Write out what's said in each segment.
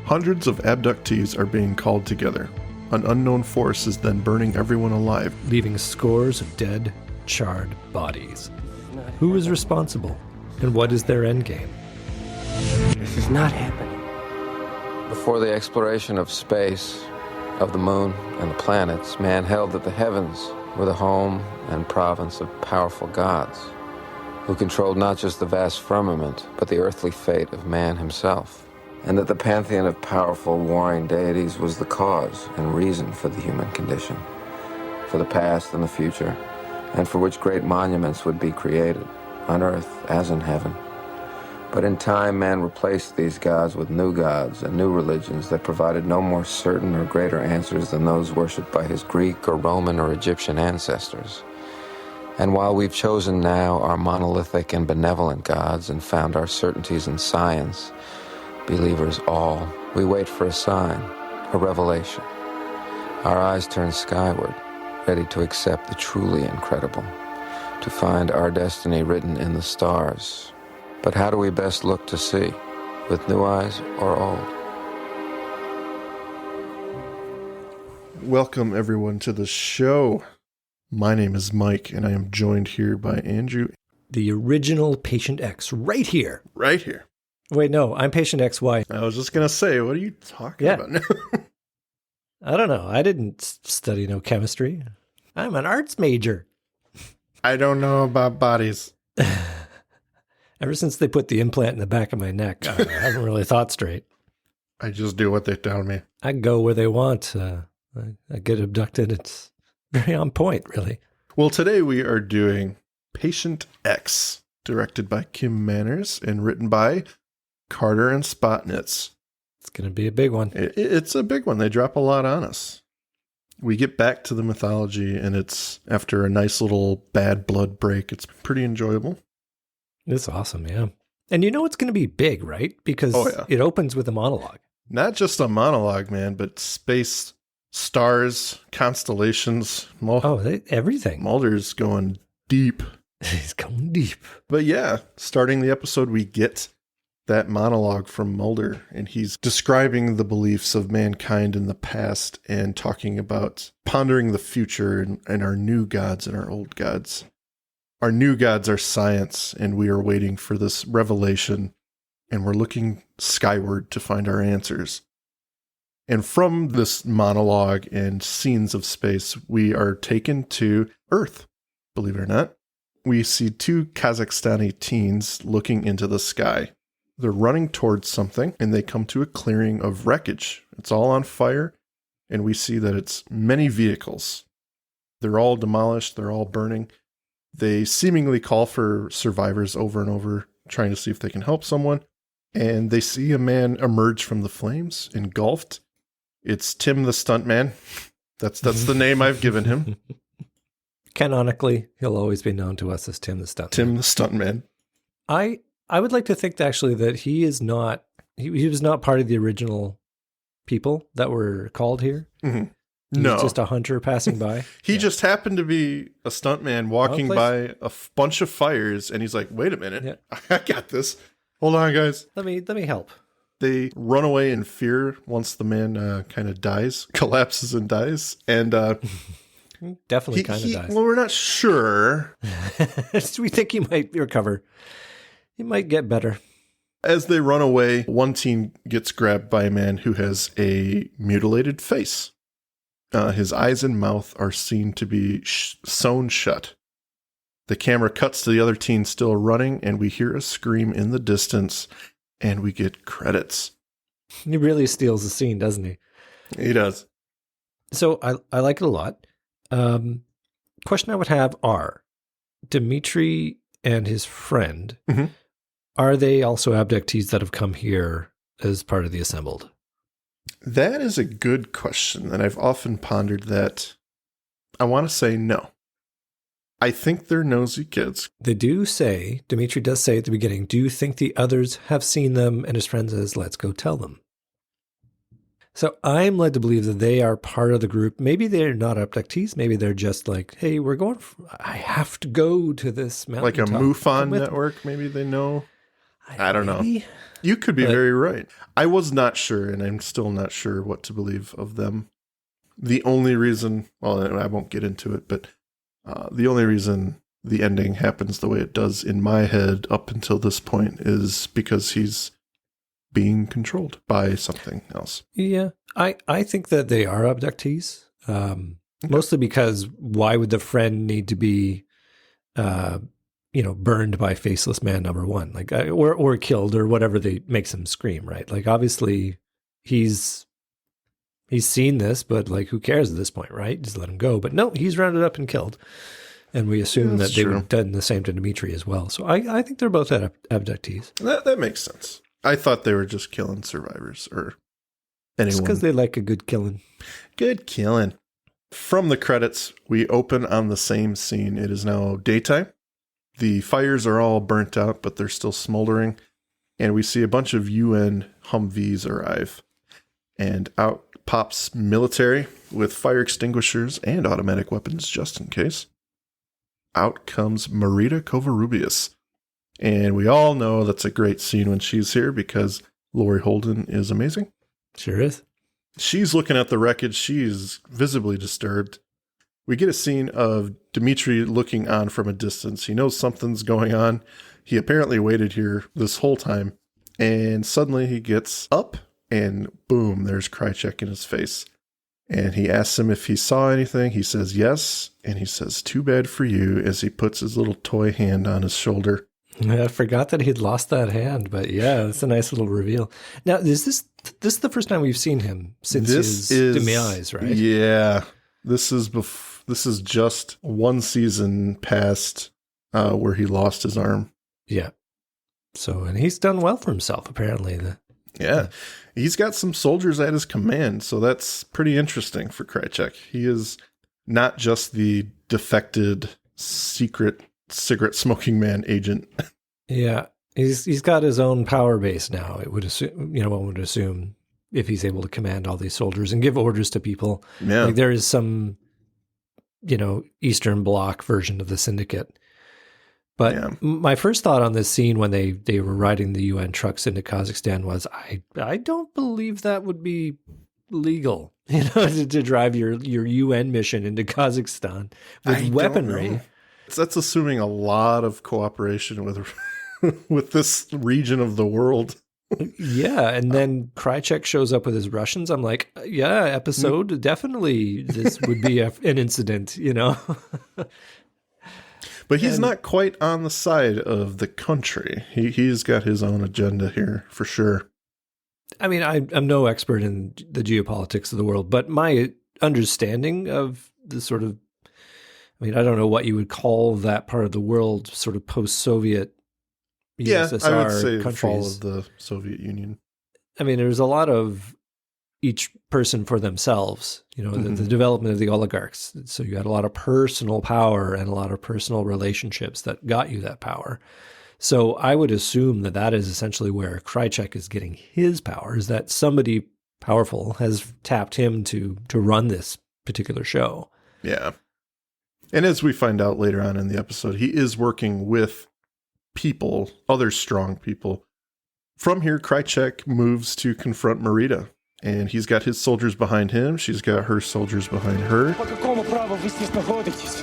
Hundreds of abductees are being called together. An unknown force is then burning everyone alive, leaving scores of dead, charred bodies. Who is responsible, and what is their endgame? This is not happening. Before the exploration of space, of the moon and the planets, man held that the heavens were the home and province of powerful gods, who controlled not just the vast firmament, but the earthly fate of man himself, and that the pantheon of powerful warring deities was the cause and reason for the human condition, for the past and the future, and for which great monuments would be created, on earth as in heaven. But in time, man replaced these gods with new gods and new religions that provided no more certain or greater answers than those worshipped by his Greek or Roman or Egyptian ancestors. And while we've chosen now our monolithic and benevolent gods and found our certainties in science, believers all, we wait for a sign, a revelation. Our eyes turn skyward, ready to accept the truly incredible, to find our destiny written in the stars. But how do we best look to see? With new eyes or old? Welcome everyone to the show. My name is Mike and I am joined here by Andrew. The original Patient X, right here. Right here. Wait, no, I'm Patient XY. I was just going to say, what are you talking about now? I don't know. I didn't study no chemistry. I'm an arts major. I don't know about bodies. Ever since they put the implant in the back of my neck, I haven't really thought straight. I just do what they tell me. I go where they want. I get abducted. It's very on point, really. Well, today we are doing Patient X, directed by Kim Manners and written by Carter and Spotnitz. It's going to be a big one. It's a big one. They drop a lot on us. We get back to the mythology, and it's after a nice little bad blood break. It's pretty enjoyable. It's awesome, yeah. And you know it's going to be big, right? Because It opens with a monologue. Not just a monologue, man, but space, stars, constellations. Everything. Mulder's going deep. He's going deep. But yeah, starting the episode, we get that monologue from Mulder, and he's describing the beliefs of mankind in the past and talking about pondering the future and our new gods and our old gods. Our new gods are science, and we are waiting for this revelation, and we're looking skyward to find our answers. And from this monologue and scenes of space, we are taken to Earth, believe it or not. We see two Kazakhstani teens looking into the sky. They're running towards something, and they come to a clearing of wreckage. It's all on fire, and we see that it's many vehicles. They're all demolished, they're all burning. They seemingly call for survivors over and over, trying to see if they can help someone. And they see a man emerge from the flames, engulfed. It's Tim the Stuntman. That's the name I've given him. Canonically, he'll always be known to us as Tim the Stuntman. Tim the Stuntman. I would like to think actually that he is not, he was not part of the original people that were called here. Mm-hmm. He was just a hunter passing by. He just happened to be a stuntman walking by a bunch of fires, and he's like, wait a minute, I got this. Hold on, guys. Let me help. They run away in fear once the man kind of dies, collapses and dies. And definitely kind of dies. Well, we're not sure. We think he might recover. He might get better. As they run away, one teen gets grabbed by a man who has a mutilated face. His eyes and mouth are seen to be sewn shut. The camera cuts to the other teen still running, and we hear a scream in the distance, and we get credits. He really steals the scene, doesn't he? He does. So I like it a lot. Question I would have are, Dimitri and his friend, are they also abductees that have come here as part of the assembled? That is a good question, and I've often pondered that. I want to say no. I think they're nosy kids. They do say, Dimitri does say at the beginning, do you think the others have seen them? And his friend says, let's go tell them. So I'm led to believe that they are part of the group. Maybe they're not abductees. Maybe they're just like, hey, we're going, I have to go to this mountain. Like a MUFON network, maybe they know. I don't know. You could be very right. I was not sure, and I'm still not sure what to believe of them. The only reason, well, I won't get into it, but the only reason the ending happens the way it does in my head up until this point is because he's being controlled by something else. Yeah, I think that they are abductees, mostly because why would the friend need to be, burned by faceless man number one, like or killed or whatever makes him scream, right? Like obviously he's seen this, but like who cares at this point, right? Just let him go. But no, he's rounded up and killed, and we assume that they would have done the same to Dimitri as well. So I think they're both abductees. That makes sense. I thought they were just killing survivors or anyone. It's because they like a good killing. Good killing. From the credits, we open on the same scene. It is now daytime. The fires are all burnt out, but they're still smoldering. And we see a bunch of UN Humvees arrive. And out pops military with fire extinguishers and automatic weapons just in case. Out comes Marita Covarrubias. And we all know that's a great scene when she's here because Laurie Holden is amazing. Sure is. She's looking at the wreckage. She's visibly disturbed. We get a scene of Dimitri looking on from a distance. He knows something's going on. He apparently waited here this whole time. And suddenly he gets up and boom, there's Krychek in his face. And he asks him if he saw anything. He says yes. And he says, "Too bad for you," as he puts his little toy hand on his shoulder. I forgot that he'd lost that hand, but yeah, it's a nice little reveal. Now, is this is the first time we've seen him since his demise, right? Yeah. This is just one season past where he lost his arm. Yeah. So, and he's done well for himself, apparently. Yeah. He's got some soldiers at his command, so that's pretty interesting for Krychek. He is not just the defected secret cigarette smoking man agent. Yeah. He's got his own power base now. It would assume, one would assume, if he's able to command all these soldiers and give orders to people. Yeah. Like there is some, Eastern Bloc version of the Syndicate. But my first thought on this scene when they were riding the UN trucks into Kazakhstan was, I don't believe that would be legal, to drive your UN mission into Kazakhstan with weaponry. That's assuming a lot of cooperation with this region of the world. Yeah, and then Krychek shows up with his Russians. I'm like, yeah, episode, definitely this would be an incident, But he's not quite on the side of the country. He's got his own agenda here, for sure. I mean, I'm no expert in the geopolitics of the world, but my understanding of the sort of, I don't know what you would call that part of the world, sort of post-Soviet USSR I would say countries. The fall of the Soviet Union. There's a lot of each person for themselves, the development of the oligarchs. So you had a lot of personal power and a lot of personal relationships that got you that power. So I would assume that is essentially where Krychek is getting his power, is that somebody powerful has tapped him to run this particular show. Yeah. And as we find out later on in the episode, he is working with people, other strong people. From here, Krychek moves to confront Marita. And he's got his soldiers behind him. She's got her soldiers behind her. По какому праву вы здесь находитесь?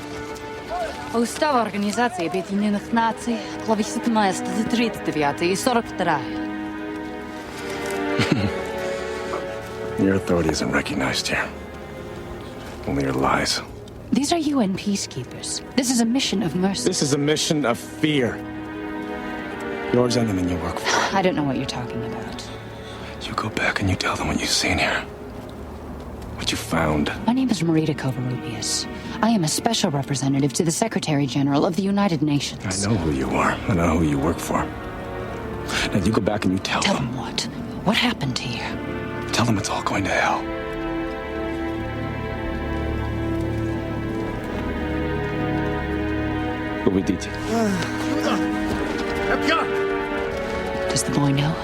По уставу Организации Объединенных Наций, главы 17, 39 и 42. Your authority isn't recognized here. Only your lies. These are UN peacekeepers. This is a mission of mercy. This is a mission of fear. Yours and the men you work for. I don't know what you're talking about. You go back and you tell them what you've seen here. What you found. My name is Marita Covarrubias. I am a special representative to the Secretary General of the United Nations. I know who you are. I know who you work for. Now you go back and you tell them. Tell them what? What happened here? Tell them it's all going to hell. Уведите. Does the boy know?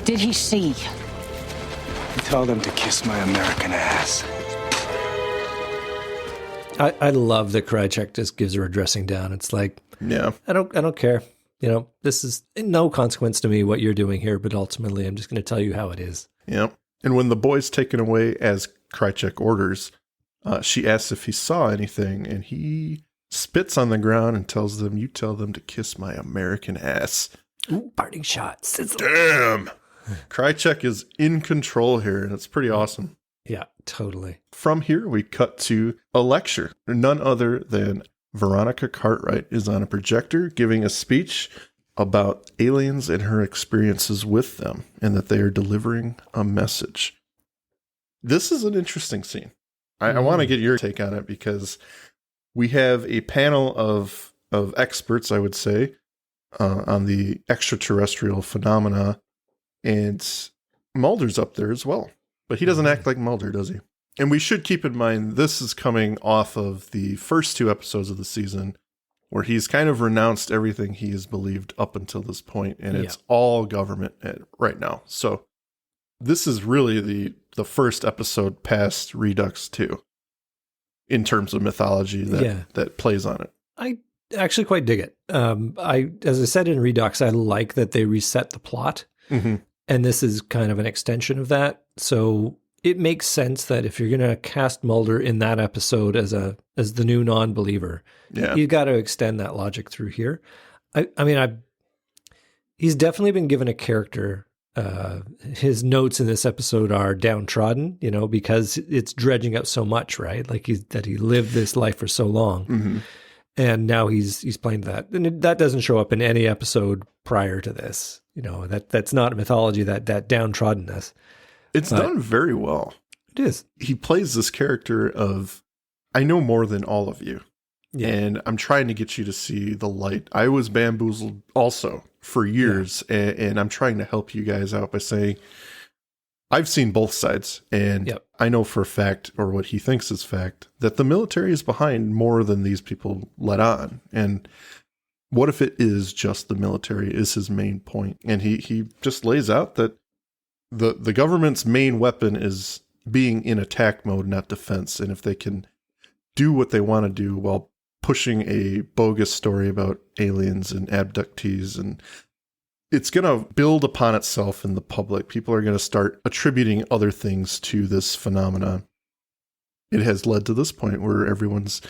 Did he see? Tell them to kiss my American ass. I love that Krychek just gives her a dressing down. It's like, Yeah. I don't care. This is no consequence to me what you're doing here, but ultimately I'm just going to tell you how it is. Yeah. And when the boy's taken away as Krychek orders, she asks if he saw anything, and he spits on the ground and tells them, "You tell them to kiss my American ass." Ooh, parting shot. Sizzle. Damn. Krychek is in control here, and it's pretty awesome. Yeah, totally. From here, we cut to a lecture. None other than Veronica Cartwright is on a projector giving a speech about aliens and her experiences with them, and that they are delivering a message. This is an interesting scene. I want to get your take on it, because we have a panel of experts, I would say, on the extraterrestrial phenomena, and Mulder's up there as well. But he doesn't act like Mulder, does he? And we should keep in mind, this is coming off of the first 2 episodes of the season, where he's kind of renounced everything he has believed up until this point, and it's all government right now. So this is really the first episode past Redux 2 in terms of mythology that plays on it. I actually quite dig it. As I said in Redux, I like that they reset the plot. Mm-hmm. And this is kind of an extension of that. So it makes sense that if you're going to cast Mulder in that episode as the new non-believer, you got to extend that logic through here. He's definitely been given a character. His notes in this episode are downtrodden, because it's dredging out so much, right? Like he lived this life for so long. Mm-hmm. And now he's playing that. And that doesn't show up in any episode prior to this. That's not mythology, that downtroddenness. It's done very well. It is. He plays this character of, I know more than all of you. Yeah. And I'm trying to get you to see the light. I was bamboozled also for years. Yeah. And I'm trying to help you guys out by saying, I've seen both sides, and I know for a fact, or what he thinks is fact, that the military is behind more than these people let on. And what if it is just the military is his main point? And he just lays out that the government's main weapon is being in attack mode, not defense. And if they can do what they want to do while pushing a bogus story about aliens and abductees, and it's going to build upon itself in the public. People are going to start attributing other things to this phenomenon. It has led to this point where everyone's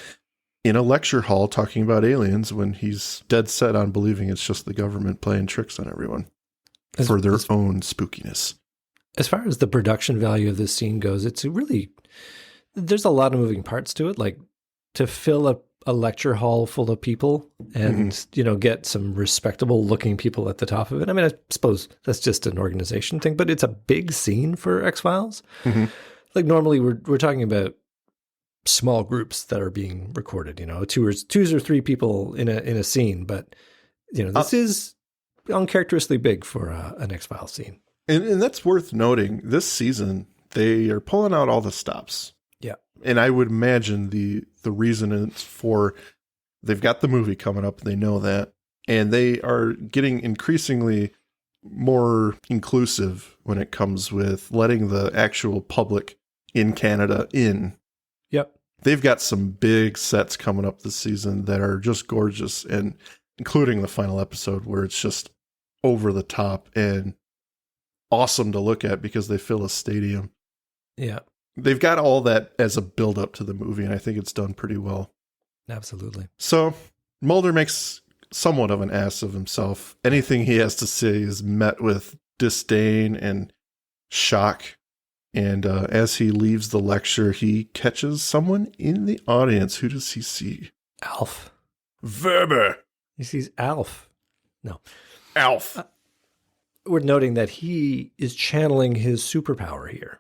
in a lecture hall talking about aliens when he's dead set on believing it's just the government playing tricks on everyone for their own spookiness. As far as the production value of this scene goes, there's a lot of moving parts to it. Like, to fill a lecture hall full of people and, get some respectable looking people at the top of it. I mean, I suppose that's just an organization thing, but it's a big scene for X-Files. Mm-hmm. Like, normally we're talking about small groups that are being recorded, twos or three people in a scene, but this is uncharacteristically big for an X-Files scene. And that's worth noting. This season, they are pulling out all the stops. Yeah. And I would imagine the reason is for, they've got the movie coming up, they know that, and they are getting increasingly more inclusive when it comes with letting the actual public in Canada in. Yep. They've got some big sets coming up this season that are just gorgeous, and including the final episode where it's just over the top and awesome to look at because they fill a stadium. Yeah. They've got all that as a build up to the movie, and I think it's done pretty well. Absolutely. So Mulder makes somewhat of an ass of himself. Anything he has to say is met with disdain and shock. And as he leaves the lecture, he catches someone in the audience. Who does he see? Alf. Weber. He sees Alf. No. Alf. We're noting that he is channeling his superpower here.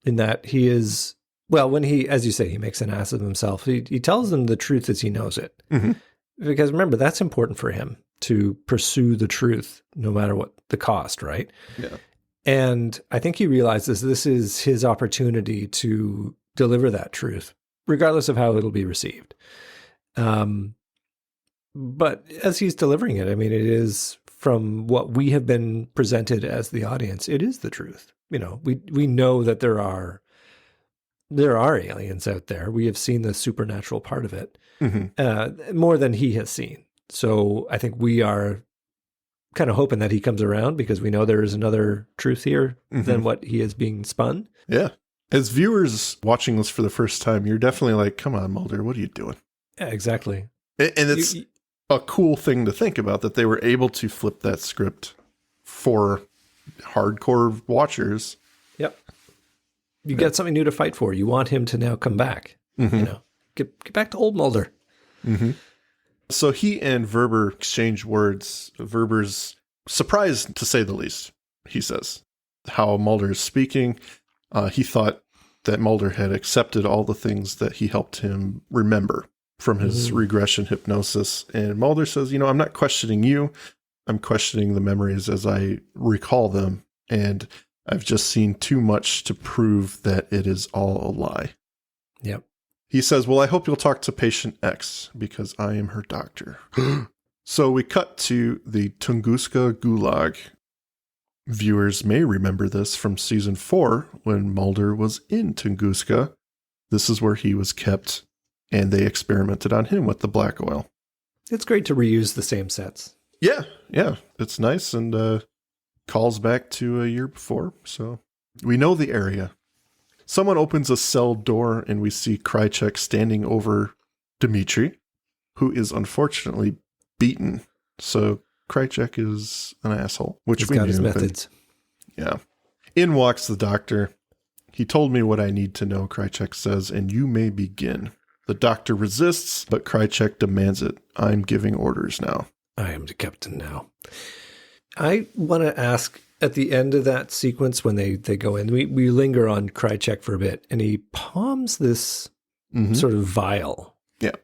In that he is, well, when he, as you say, he makes an ass of himself, he tells them the truth as he knows it. Mm-hmm. Because remember, that's important for him, to pursue the truth no matter what the cost, right? Yeah. And I think he realizes this is his opportunity to deliver that truth, regardless of how it'll be received. But as he's delivering it, I mean, it is, from what we have been presented as the audience, it is the truth. We know that there are there are aliens out there. We have seen the supernatural part of it more than he has seen. So I think we are kind of hoping that he comes around because we know there is another truth here than what he is being spun. Yeah. As viewers watching this for the first time, you're definitely like, come on, Mulder, what are you doing? Yeah, exactly. And it's a cool thing to think about that they were able to flip that script for hardcore watchers. Yep. You get something new to fight for. You want him to now come back. You know, get back to old Mulder. So he and Verber exchange words. Verber's surprised, to say the least, he says, how Mulder is speaking. He thought that Mulder had accepted all the things that he helped him remember from his regression hypnosis. And Mulder says, I'm not questioning you. I'm questioning the memories as I recall them. And I've just seen too much to prove that it is all a lie. Yep. He says, well, I hope you'll talk to patient X because I am her doctor. So we cut to the Tunguska Gulag. Viewers may remember this from season 4 when Mulder was in Tunguska. This is where he was kept, and they experimented on him with the black oil. It's great to reuse the same sets. Yeah. It's nice and calls back to a year before, so we know the area. Someone opens a cell door, and we see Krychek standing over Dmitri, who is unfortunately beaten. So Krychek is an asshole, which He's we got knew, his but methods. yeah. In walks the doctor. He told me what I need to know, Krychek says, and you may begin. The doctor resists, but Krychek demands it. I'm giving orders now. I am the captain now. I want to ask, at the end of that sequence when they go in, we linger on Krychek for a bit, and he palms this sort of vial. Yeah.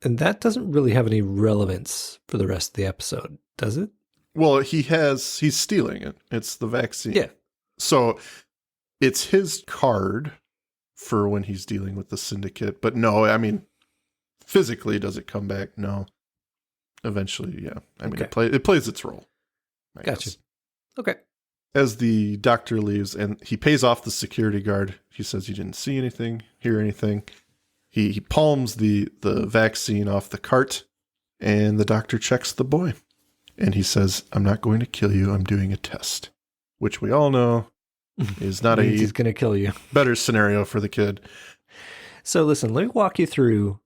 And that doesn't really have any relevance for the rest of the episode, does it? Well, he's stealing it. It's the vaccine. Yeah. So it's his card for when he's dealing with the syndicate. But no, I mean, physically, does it come back? No. Eventually, yeah. I mean, it plays its role. I Gotcha. guess. Okay. As the doctor leaves and he pays off the security guard, he says he didn't see anything, hear anything. He palms the vaccine off the cart, and the doctor checks the boy. And he says, I'm not going to kill you. I'm doing a test, which we all know is not he's going to kill you. Better scenario for the kid. So listen, let me walk you through,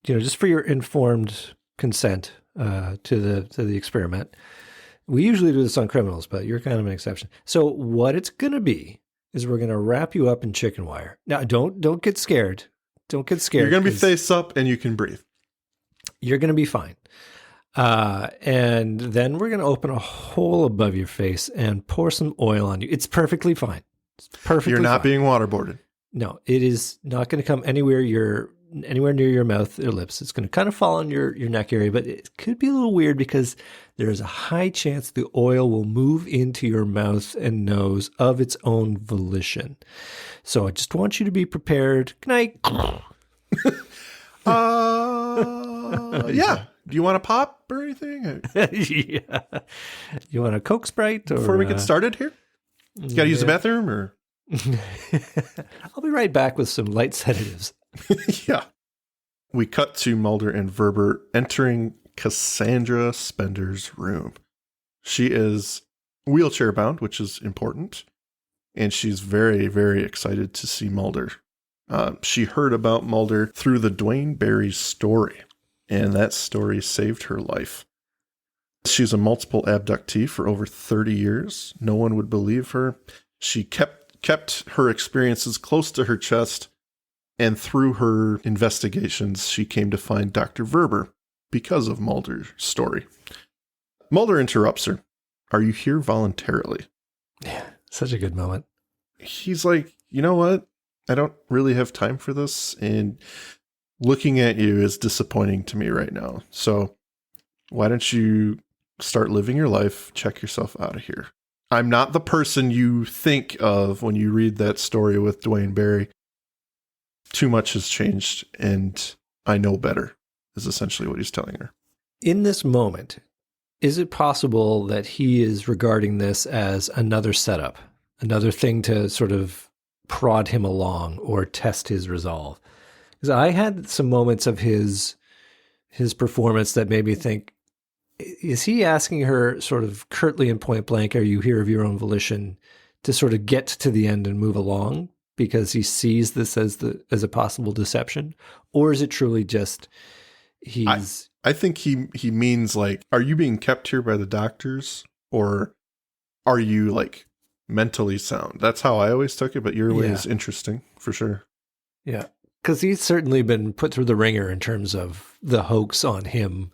just for your informed consent to the experiment. We usually do this on criminals, but you're kind of an exception. So what it's going to be is we're going to wrap you up in chicken wire. Now, don't get scared. Don't get scared. You're going to be face up and you can breathe. You're going to be fine. And then we're going to open a hole above your face and pour some oil on you. It's perfectly fine. It's perfectly You're not fine. being waterboarded. No, it is not going to come anywhere near your mouth or lips. It's going to kind of fall on your neck area, but it could be a little weird because there is a high chance the oil will move into your mouth and nose of its own volition. So I just want you to be prepared. Good night. Yeah. Do you want a pop or anything? Yeah. You want a Coke Sprite? Before we get started here? You got to use the bathroom or? I'll be right back with some light sedatives. Yeah. We cut to Mulder and Verber entering Cassandra Spender's room. She is wheelchair bound, which is important. And she's very, very excited to see Mulder. She heard about Mulder through the Dwayne Barry story. And that story saved her life. She's a multiple abductee for over 30 years. No one would believe her. She kept her experiences close to her chest. And through her investigations, she came to find Dr. Verber because of Mulder's story. Mulder interrupts her. Are you here voluntarily? Yeah, such a good moment. He's like, you know what? I don't really have time for this. And looking at you is disappointing to me right now. So why don't you start living your life? Check yourself out of here. I'm not the person you think of when you read that story with Dwayne Barry. Too much has changed, and I know better, is essentially what he's telling her. In this moment, is it possible that he is regarding this as another setup, another thing to sort of prod him along or test his resolve. Because I had some moments of his performance that made me think, is he asking her sort of curtly and point blank, are you here of your own volition, to sort of get to the end and move along because he sees this as a possible deception? Or is it truly just I think he means like, are you being kept here by the doctors, or are you like mentally sound? That's how I always took it, but your way is interesting for sure. Yeah. Because he's certainly been put through the ringer in terms of the hoax on him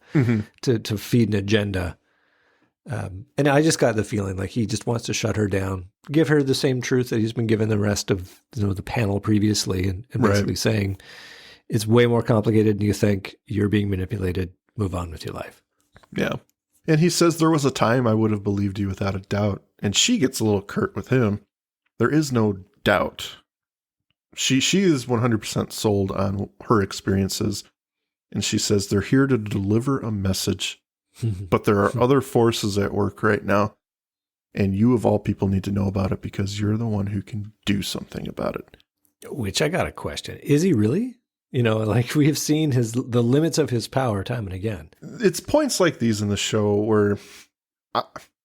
to feed an agenda. And I just got the feeling like he just wants to shut her down, give her the same truth that he's been given the rest of the panel previously, and basically saying it's way more complicated than you think. You're being manipulated. Move on with your life. Yeah. And he says, there was a time I would have believed you without a doubt. And she gets a little curt with him. There is no doubt. She is 100% sold on her experiences. And she says, they're here to deliver a message, but there are other forces at work right now. And you of all people need to know about it because you're the one who can do something about it. Which I got a question. Is he really? Like we have seen the limits of his power time and again. It's points like these in the show where I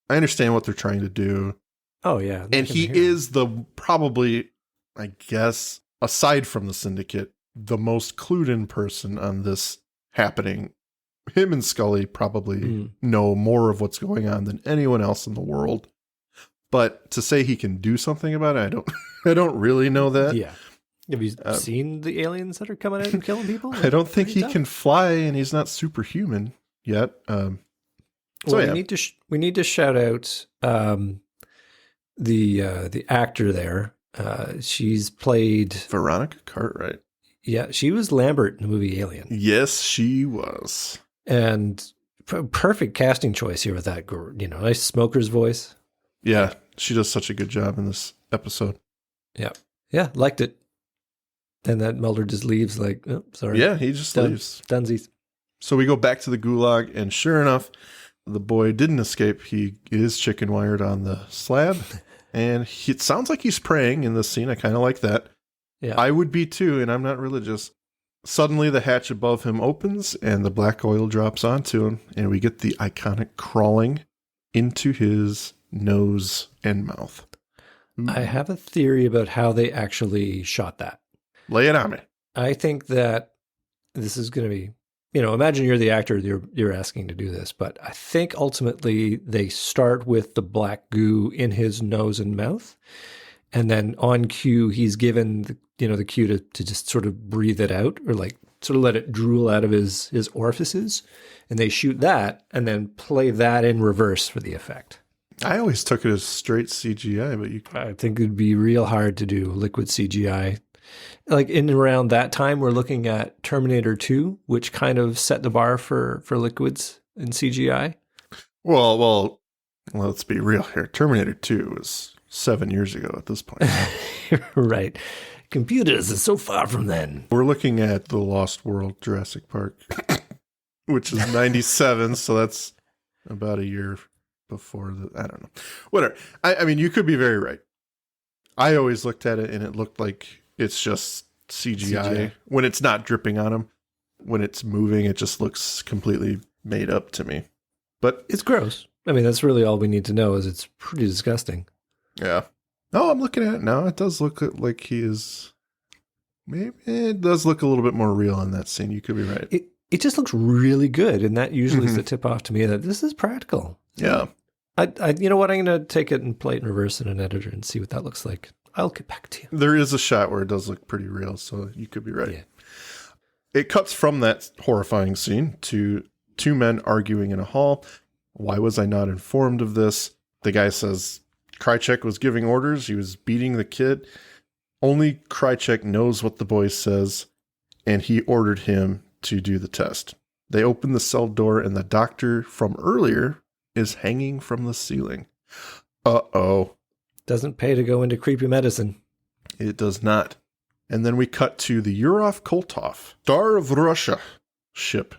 understand what they're trying to do. Oh, yeah. And he is probably, I guess, aside from the Syndicate, the most clued in person on this happening. Him and Scully probably know more of what's going on than anyone else in the world. But to say he can do something about it, I don't really know that. Yeah. Have you seen the aliens that are coming out and killing people? I don't think he can fly, and he's not superhuman yet. We need to shout out the actor there. She's played Veronica Cartwright. Yeah, she was Lambert in the movie Alien. Yes, she was. And perfect casting choice here with that, nice smoker's voice. Yeah, she does such a good job in this episode. Yeah, liked it. And that Mulder just leaves like, oh, sorry. Yeah, he just leaves. Dunsies. So we go back to the gulag, and sure enough, the boy didn't escape. He is chicken wired on the slab, and it sounds like he's praying in this scene. I kind of like that. Yeah, I would be too, and I'm not religious. Suddenly, the hatch above him opens, and the black oil drops onto him, and we get the iconic crawling into his nose and mouth. I have a theory about how they actually shot that. Lay it on me. I think that this is going to be, imagine you're the actor you're asking to do this, but I think ultimately they start with the black goo in his nose and mouth, and then on cue he's given the cue to just sort of breathe it out, or like sort of let it drool out of his orifices, and they shoot that and then play that in reverse for the effect. I always took it as straight CGI, but I think it'd be real hard to do liquid CGI. Like in around that time, we're looking at Terminator 2, which kind of set the bar for liquids in CGI. Well, let's be real here. Terminator 2 was 7 years ago at this point. Right. Computers are so far from then. We're looking at The Lost World Jurassic Park, which is 97, so that's about a year before I don't know. Whatever. I mean, you could be very right. I always looked at it and it looked like it's just CGI. When it's not dripping on him. When it's moving, it just looks completely made up to me. But it's gross. I mean, that's really all we need to know is it's pretty disgusting. Yeah. No, I'm looking at it now. It does look like he is... Maybe it does look a little bit more real in that scene. You could be right. It just looks really good, and that usually is the tip-off to me that this is practical. Yeah. You know what? I'm going to take it and play it in reverse in an editor and see what that looks like. I'll get back to you. There is a shot where it does look pretty real, so you could be right. Yeah. It cuts from that horrifying scene to two men arguing in a hall. Why was I not informed of this? The guy says Krychek was giving orders. He was beating the kid. Only Krychek knows what the boy says, and he ordered him to do the test. They open the cell door, and the doctor from earlier is hanging from the ceiling. Uh-oh. Doesn't pay to go into creepy medicine. It does not. And then we cut to the Yurov-Koltov, Star of Russia ship.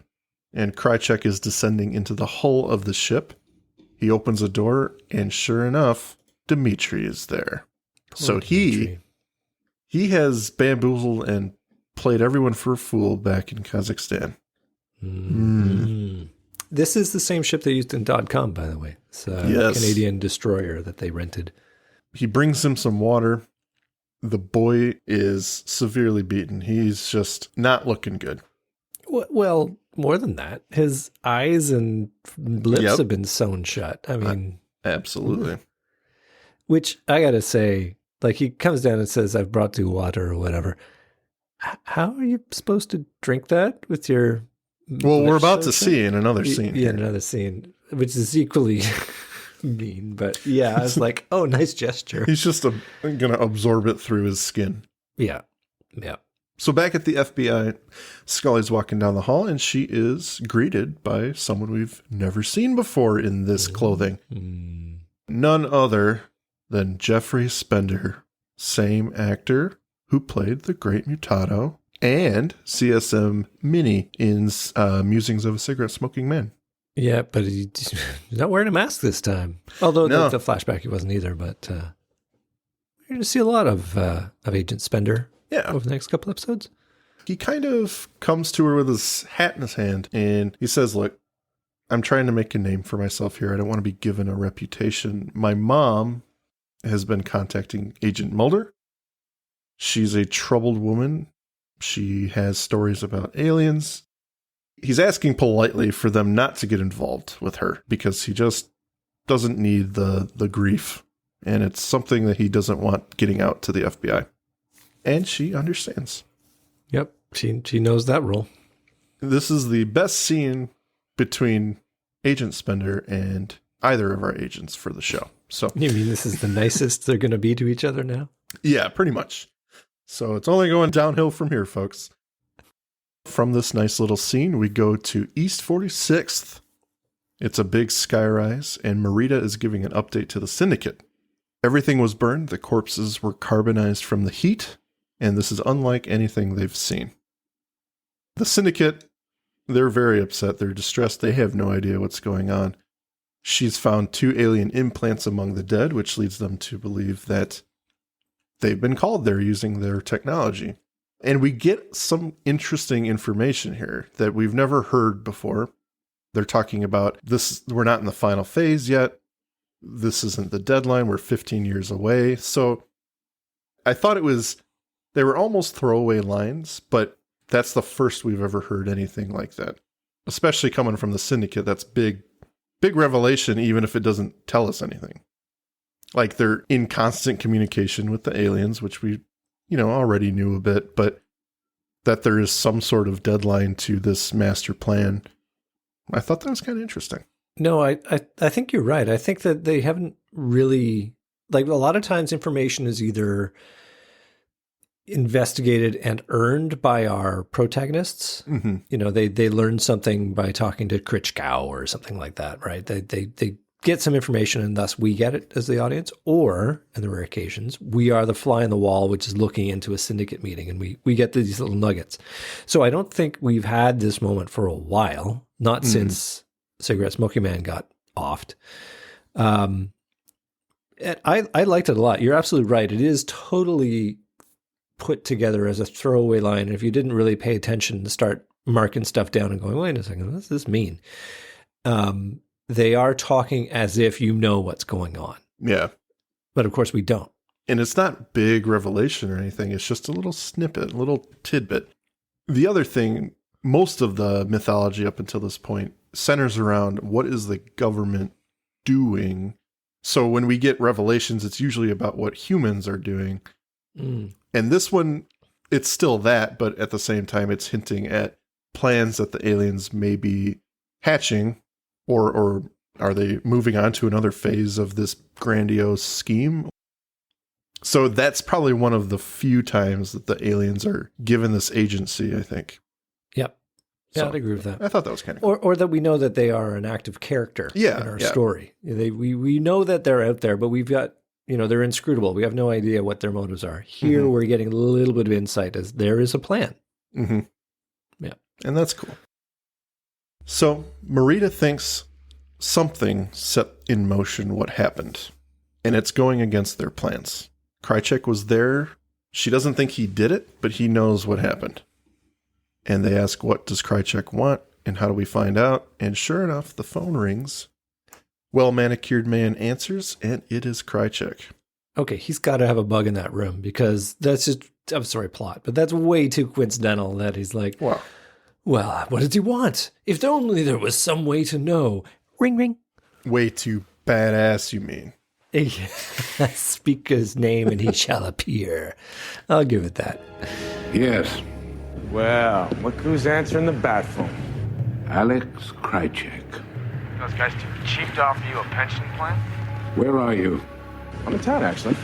And Krychek is descending into the hull of the ship. He opens a door, and sure enough, Dmitri is there. So he He has bamboozled and played everyone for a fool back in Kazakhstan. This is the same ship they used in .com, by the way. It's a Canadian destroyer that they rented. He brings him some water. The boy is severely beaten. He's just not looking good. Well, more than that, his eyes and lips have been sewn shut. I mean, absolutely. Which I got to say, like he comes down and says, "I've brought you water" or whatever. How are you supposed to drink that with your? Well, we're about to see in another scene. Yeah, another scene, which is equally mean. But yeah, I was like, "Oh, nice gesture." He's just going to absorb it through his skin. Yeah. So back at the FBI, Scully's walking down the hall, and she is greeted by someone we've never seen before in this clothing. None other than Jeffrey Spender, same actor who played the Great Mutado and CSM Minnie in Musings of a Cigarette Smoking Man. Yeah, but he's not wearing a mask this time. Although the flashback he wasn't either. But we're going to see a lot of Agent Spender. Yeah, over the next couple episodes. He kind of comes to her with his hat in his hand, and he says, "Look, I'm trying to make a name for myself here. I don't want to be given a reputation. My mom has been contacting Agent Mulder. She's a troubled woman. She has stories about aliens." He's asking politely for them not to get involved with her because he just doesn't need the grief, and it's something that he doesn't want getting out to the FBI. And she understands. Yep, she knows that role. This is the best scene between Agent Spender and either of our agents for the show. So you mean this is the nicest they're going to be to each other now? Yeah, pretty much. So it's only going downhill from here, folks. From this nice little scene, we go to East 46th. It's a big skyrise, and Marita is giving an update to the Syndicate. Everything was burned. The corpses were carbonized from the heat. And this is unlike anything they've seen. The Syndicate, they're very upset. They're distressed. They have no idea what's going on. She's found 2 alien implants among the dead, which leads them to believe that they've been called there using their technology. And we get some interesting information here that we've never heard before. They're talking about this. We're not in the final phase yet. This isn't the deadline. We're 15 years away. So I thought they were almost throwaway lines, but that's the first we've ever heard anything like that. Especially coming from the Syndicate, that's big revelation, even if it doesn't tell us anything. Like they're in constant communication with the aliens, which we, already knew a bit, but that there is some sort of deadline to this master plan. I thought that was kind of interesting. No, I think you're right. I think that they haven't really, like a lot of times information is either investigated and earned by our protagonists. Mm-hmm. They learn something by talking to Kritschkow or something like that, right? They get some information and thus we get it as the audience, or in the rare occasions, we are the fly on the wall, which is looking into a Syndicate meeting and we get these little nuggets. So I don't think we've had this moment for a while, not since Cigarette Smoking Man got offed. And I liked it a lot. You're absolutely right. It is totally put together as a throwaway line. And if you didn't really pay attention to start marking stuff down and going, wait a second, what does this mean? They are talking as if you know what's going on. Yeah. But of course we don't. And it's not big revelation or anything. It's just a little snippet, a little tidbit. The other thing, most of the mythology up until this point centers around what is the government doing. So when we get revelations, it's usually about what humans are doing. And this one, it's still that, but at the same time, it's hinting at plans that the aliens may be hatching, or are they moving on to another phase of this grandiose scheme? So that's probably one of the few times that the aliens are given this agency, I think. Yep. Yeah, So, I'd agree with that. I thought that was kind of cool. Or that we know that they are an active character in our story. We know that they're out there, but we've got, they're inscrutable. We have no idea what their motives are. Here we're getting a little bit of insight as there is a plan. Mm-hmm. Yeah. And that's cool. So Marita thinks something set in motion what happened, and it's going against their plans. Krychek was there She doesn't think he did it, but he knows what happened. And they ask, what does Krychek want? And how do we find out? And sure enough, the phone rings. Well-manicured man answers, and it is Krychek. Okay, he's got to have a bug in that room because that's just, I'm sorry, plot, but that's way too coincidental that he's like, Wow. well, what does he want? If only there was some way to know. Ring, ring. Way too badass, you mean? Speak his name and he shall appear. I'll give it that. Yes, Well, look who's answering the bat phone. Alex Krychek. Those guys too cheap to offer you a pension plan? Where are you? I'm in town, actually.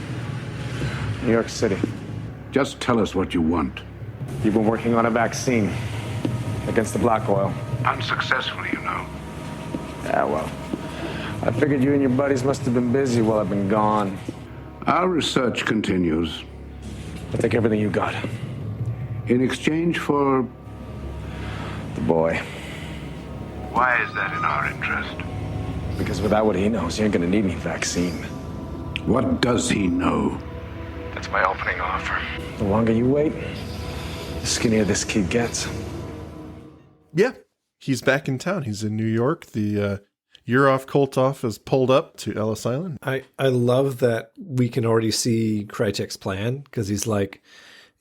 New York City. Just tell us what you want. You've been working on a vaccine against the black oil. Unsuccessfully, you know. Yeah, well, I figured you and your buddies must have been busy while I've been gone. Our research continues. I'll take everything you got. In exchange for... The boy. Why is that in our interest? Because without what he knows, he ain't gonna need any vaccine. What does he know? That's my opening offer. The longer you wait, the skinnier this kid gets. Yeah, he's back in town. He's in New York. The Yurov Koltov has pulled up to Ellis Island. I love that we can already see Krychek's plan because he's like,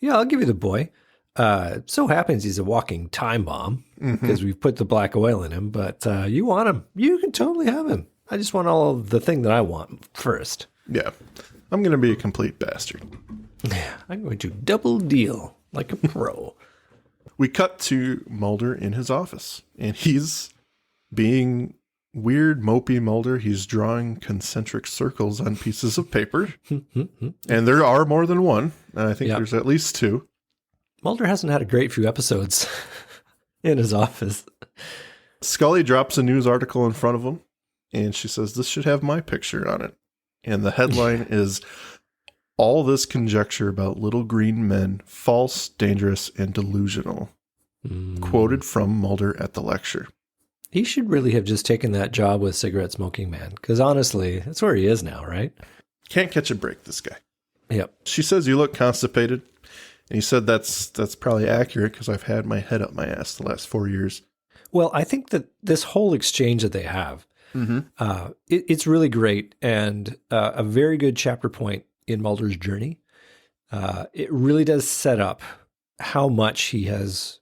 yeah, I'll give you the boy. So happens he's a walking time bomb because we've put the black oil in him, but you want him. You can totally have him. I just want all of the thing that I want first. Yeah, I'm going to be a complete bastard. I'm going to double deal like a pro. We cut to Mulder in his office, and he's being weird, mopey Mulder. He's drawing concentric circles on pieces of paper, and there are more than one. I think there's at least two. Mulder hasn't had a great few episodes in his office. Scully drops a news article in front of him, and she says, this should have my picture on it. And the headline is, all this conjecture about little green men, false, dangerous, and delusional. Quoted from Mulder at the lecture. He should really have just taken that job with Cigarette Smoking Man, because honestly, that's where he is now, right? Can't catch a break, this guy. Yep. She says, you look constipated. And he said, that's probably accurate because I've had my head up my ass the last 4 years. Well, I think that this whole exchange that they have, it's really great and a very good chapter point in Mulder's journey. It really does set up how much he has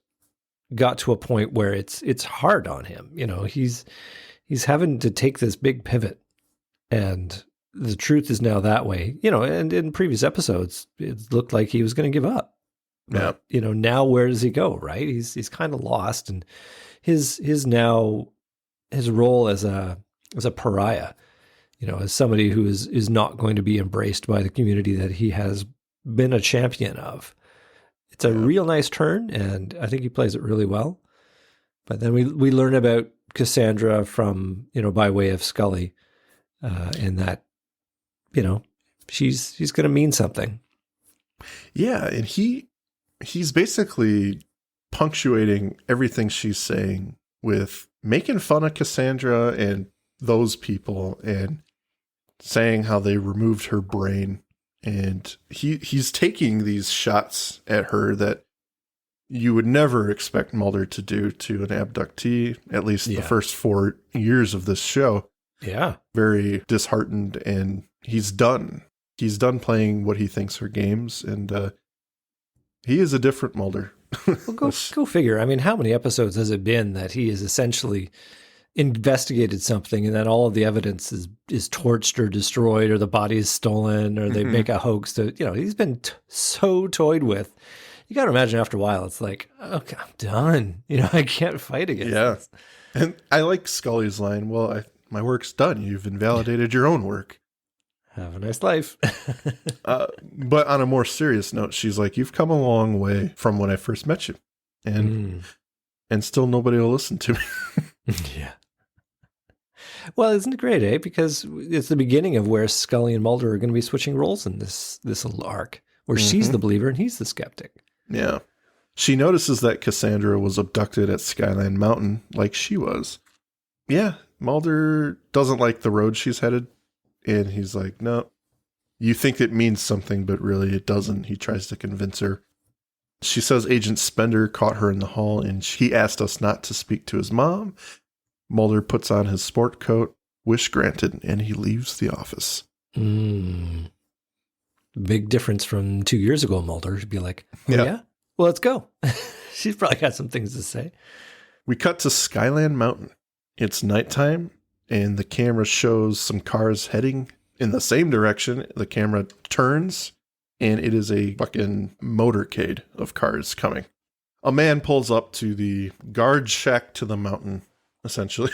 got to a point where it's hard on him. You know, he's having to take this big pivot, and the truth is now that way. You know, and in previous episodes, it looked like he was going to give up. Yeah. But, you know, now where does he go? Right? He's kind of lost, and his role as a pariah, you know, as somebody who is not going to be embraced by the community that he has been a champion of. It's a real nice turn, and I think he plays it really well. But then we learn about Cassandra from, you know, by way of Scully, and that, you know, she's going to mean something. Yeah, and he's basically punctuating everything she's saying with making fun of Cassandra and those people and saying how they removed her brain. And he's taking these shots at her that you would never expect Mulder to do to an abductee, at least the first 4 years of this show. Yeah. Very disheartened, and he's done. He's done playing what he thinks are games, and he is a different Mulder. Well, go figure. I mean, how many episodes has it been that he has essentially investigated something and then all of the evidence is torched or destroyed, or the body is stolen, or they make a hoax to, you know, he's been so toyed with. You got to imagine after a while, it's like, okay, I'm done. You know, I can't fight against this. And I like Scully's line, well, my work's done. You've invalidated your own work. Have a nice life. But on a more serious note, she's like, you've come a long way from when I first met you. And still nobody will listen to me. Yeah. Well, isn't it great, eh? Because it's the beginning of where Scully and Mulder are going to be switching roles in this little arc, where she's the believer and he's the skeptic. Yeah. She notices that Cassandra was abducted at Skyline Mountain like she was. Yeah, Mulder doesn't like the road she's headed. And he's like, no, You think it means something, but really it doesn't. He tries to convince her. She says Agent Spender caught her in the hall and he asked us not to speak to his mom. Mulder puts on his sport coat, wish granted, and he leaves the office. Big difference from 2 years ago, Mulder. She'd be like, oh, yeah? Well, let's go. She's probably got some things to say. We cut to Skyland Mountain. It's nighttime, and the camera shows some cars heading in the same direction. The camera turns, and it is a fucking motorcade of cars coming. A man pulls up to the guard shack to the mountain, essentially.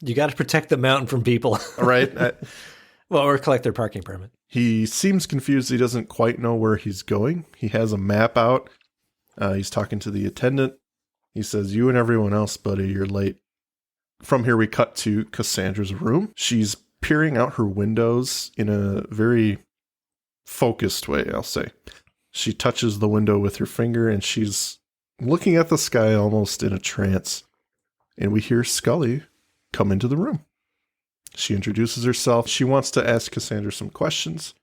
You got to protect the mountain from people. Right? Or collect their parking permit. He seems confused. He doesn't quite know where he's going. He has a map out. He's talking to the attendant. He says, you and everyone else, buddy, you're late. From here, we cut to Cassandra's room. She's peering out her windows in a very focused way, I'll say. She touches the window with her finger, and she's looking at the sky almost in a trance. And we hear Scully come into the room. She introduces herself. She wants to ask Cassandra some questions.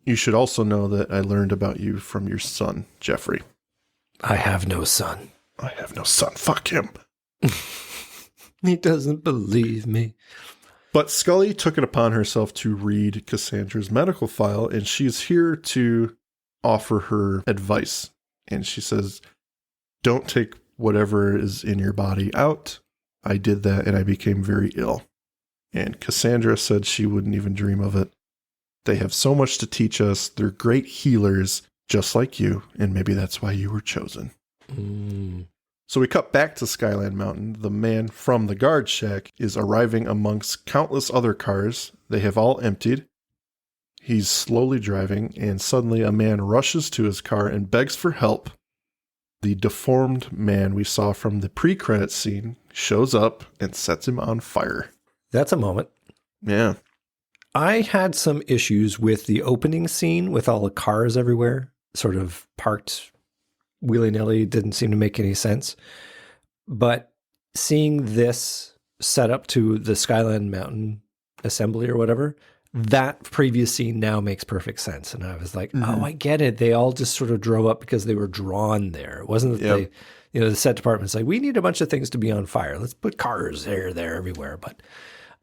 You should also know that I learned about you from your son, Jeffrey. I have no son. I have no son. Fuck him. He doesn't believe me. But Scully took it upon herself to read Cassandra's medical file, and she's here to offer her advice. And she says, don't take whatever is in your body out. I did that, and I became very ill. And Cassandra said she wouldn't even dream of it. They have so much to teach us. They're great healers, just like you, and maybe that's why you were chosen. So we cut back to Skyland Mountain. The man from the guard shack is arriving amongst countless other cars. They have all emptied. He's slowly driving, and suddenly a man rushes to his car and begs for help. The deformed man we saw from the pre-credit scene shows up and sets him on fire. That's a moment. Yeah. I had some issues with the opening scene with all the cars everywhere, sort of parked willy-nilly, didn't seem to make any sense. But seeing this set up to the Skyland Mountain assembly or whatever, that previous scene now makes perfect sense. And I was like, oh, I get it. They all just sort of drove up because they were drawn there. It wasn't that they, the set department's like, we need a bunch of things to be on fire. Let's put cars here, there, everywhere. But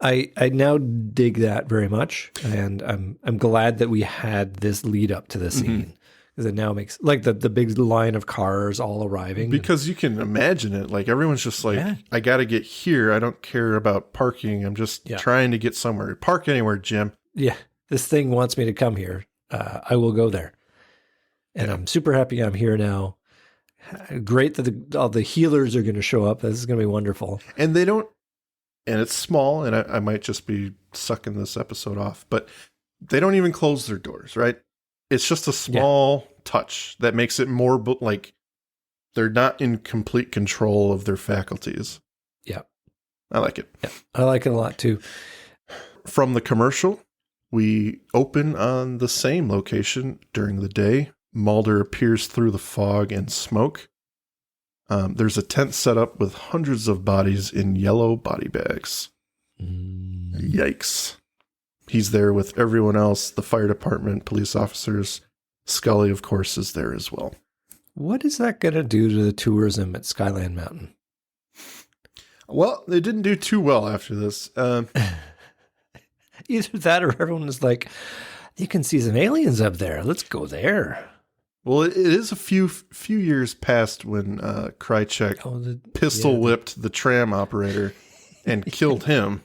I now dig that very much. And I'm glad that we had this lead up to the scene. Because it now makes, like, the big line of cars all arriving. Because you can imagine it. Like, everyone's just like, I got to get here. I don't care about parking. I'm just trying to get somewhere. Park anywhere, Jim. Yeah, this thing wants me to come here. I will go there. And I'm super happy I'm here now. Great that all the healers are going to show up. This is going to be wonderful. And they don't, and it's small, and I might just be sucking this episode off, but they don't even close their doors, right? It's just a small touch that makes it more like they're not in complete control of their faculties. Yeah. I like it. Yeah, I like it a lot too. From the commercial, we open on the same location during the day. Mulder appears through the fog and smoke. There's a tent set up with hundreds of bodies in yellow body bags. Yikes. He's there with everyone else, the fire department, police officers. Scully, of course, is there as well. What is that going to do to the tourism at Skyland Mountain? Well, they didn't do too well after this. Either that or everyone is like, you can see some aliens up there. Let's go there. Well, it is a few years past when Krychek pistol whipped the tram operator and killed him.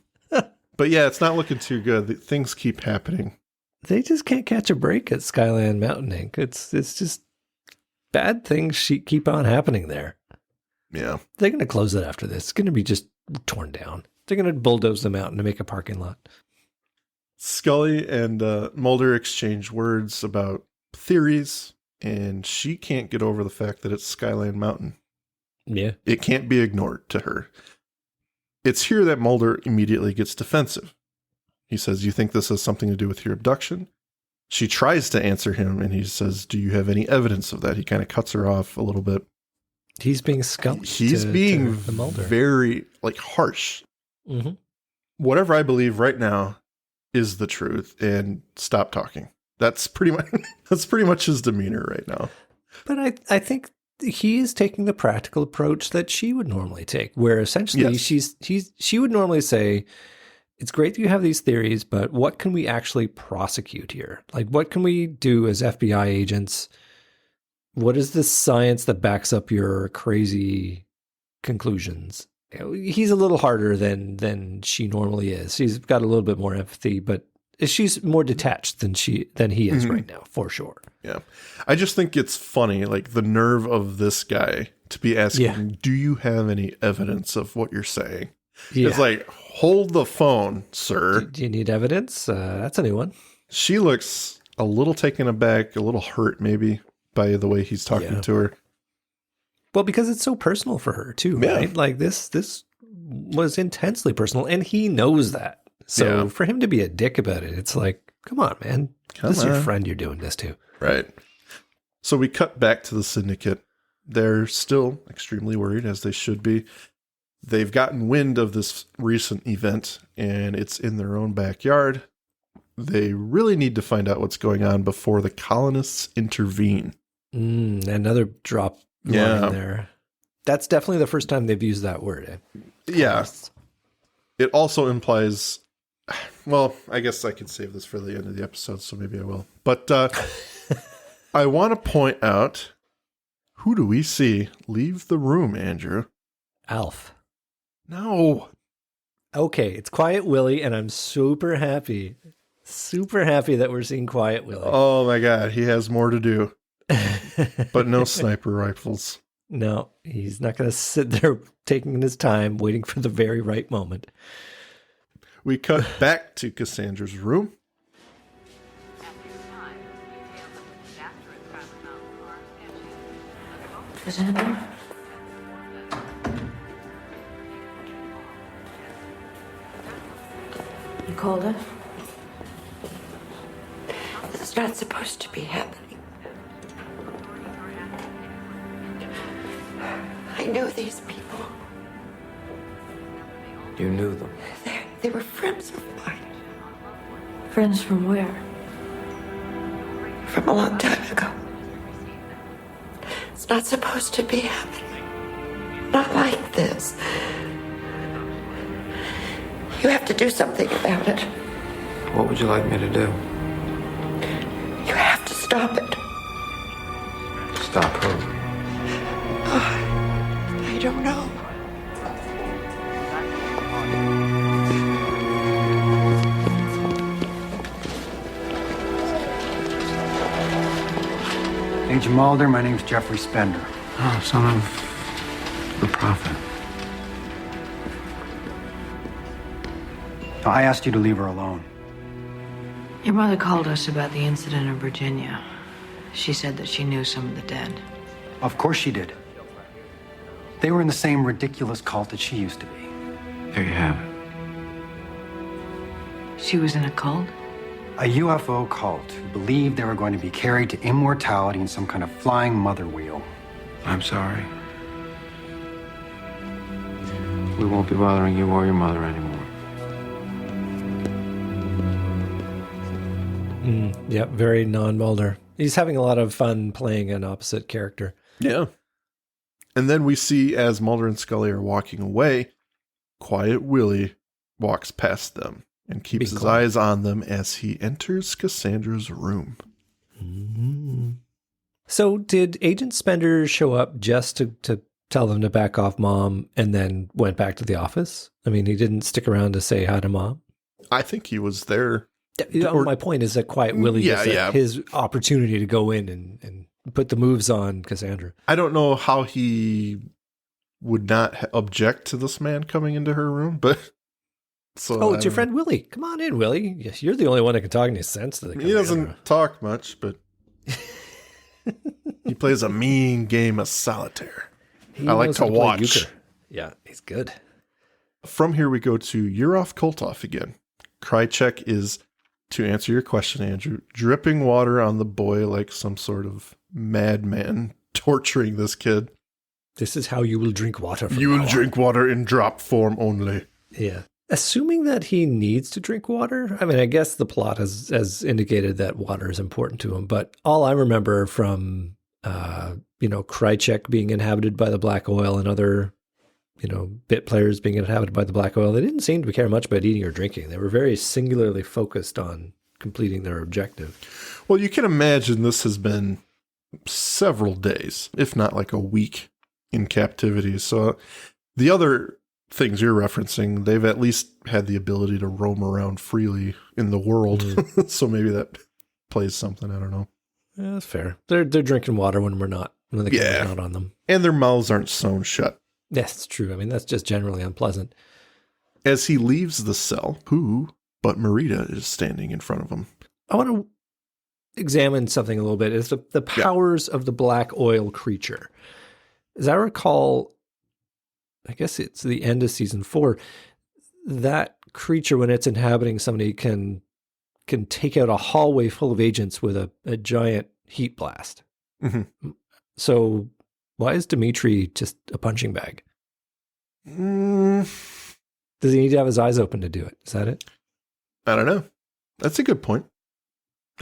But yeah, it's not looking too good. Things keep happening. They just can't catch a break at Skyland Mountain, Inc. It's just bad things keep on happening there. Yeah. They're going to close it after this. It's going to be just torn down. They're going to bulldoze the mountain to make a parking lot. Scully and Mulder exchange words about theories, and she can't get over the fact that it's Skyland Mountain. Yeah. It can't be ignored to her. It's here that Mulder immediately gets defensive. He says, you think this has something to do with your abduction? She tries to answer him, and he says, do you have any evidence of that? He kind of cuts her off a little bit. He's being Scully. He's being very, harsh. Mm-hmm. Whatever I believe right now is the truth and stop talking. That's pretty much his demeanor right now. But I think he is taking the practical approach that she would normally take, where essentially she would normally say, it's great that you have these theories, but what can we actually prosecute here? Like, what can we do as FBI agents? What is the science that backs up your crazy conclusions? He's a little harder than she normally is. She's got a little bit more empathy, but she's more detached than he is right now, for sure. Yeah. I just think it's funny, like the nerve of this guy to be asking, do you have any evidence of what you're saying? Yeah. It's like, hold the phone, sir. Do you need evidence? That's a new one. She looks a little taken aback, a little hurt maybe by the way he's talking to her. Well, because it's so personal for her too, right? Like this was intensely personal, and he knows that. So for him to be a dick about it, it's like, come on, man. This is your friend you're doing this to. Right. So we cut back to the syndicate. They're still extremely worried, as they should be. They've gotten wind of this recent event, and it's in their own backyard. They really need to find out what's going on before the colonists intervene. Another drop line there. That's definitely the first time they've used that word. Yeah. It also implies, well, I guess I could save this for the end of the episode, so maybe I will. But I want to point out, who do we see leave the room, Andrew? Alf. No. Okay, it's Quiet Willie, and I'm super happy that we're seeing Quiet Willie. Oh my God, he has more to do. But no sniper rifles. No, he's not going to sit there taking his time, waiting for the very right moment. We cut back to Cassandra's room. Cassandra? You called her? This is not supposed to be happening. I knew these people. You knew them? They were friends of mine. Friends from where? From a long time ago. It's not supposed to be happening. Not like this. You have to do something about it. What would you like me to do? You have to stop it. Stop who? I don't know. Agent Mulder, my name's Jeffrey Spender. Oh, son of the prophet. I asked you to leave her alone. Your mother called us about the incident in Virginia. She said that she knew some of the dead. Of course she did. They were in the same ridiculous cult that she used to be. There you have it. She was in a cult? A UFO cult who believed they were going to be carried to immortality in some kind of flying mother wheel. I'm sorry. We won't be bothering you or your mother anymore. Yep, very non-Mulder. He's having a lot of fun playing an opposite character. Yeah. And then we see, as Mulder and Scully are walking away, Quiet Willie walks past them and keeps his eyes on them as he enters Cassandra's room. Mm-hmm. So did Agent Spender show up just to tell them to back off Mom and then went back to the office? I mean, he didn't stick around to say hi to Mom? I think he was there. My point is that Quiet Willie his opportunity to go in and put the moves on Cassandra. I don't know how he would not object to this man coming into her room, but... So it's your friend Willie. Come on in, Willie. Yes, you're the only one that can talk any sense to the He doesn't talk much, but he plays a mean game of solitaire. I like to watch. Yeah, he's good. From here we go to Yurov Koltov again. Krychek is, to answer your question, Andrew, dripping water on the boy like some sort of madman torturing this kid. This is how you will drink water. You will drink water in drop form only. Yeah. Assuming that he needs to drink water, I mean, I guess the plot has indicated that water is important to him, but all I remember from, Krychek being inhabited by the black oil and other, bit players being inhabited by the black oil, they didn't seem to care much about eating or drinking. They were very singularly focused on completing their objective. Well, you can imagine this has been several days, if not like a week in captivity. So the other things you're referencing, they've at least had the ability to roam around freely in the world. So maybe that plays something. I don't know. Yeah, that's fair. They're drinking water when the camera's not on them. And their mouths aren't sewn shut. Yes, it's true. I mean, that's just generally unpleasant. As he leaves the cell, who but Marita is standing in front of him. I want to examine something a little bit. It's the powers of the black oil creature. As I recall, I guess it's the end of season 4, that creature, when it's inhabiting somebody, can take out a hallway full of agents with a giant heat blast. Mm-hmm. So why is Dimitri just a punching bag? Does he need to have his eyes open to do it? Is that it? I don't know. That's a good point.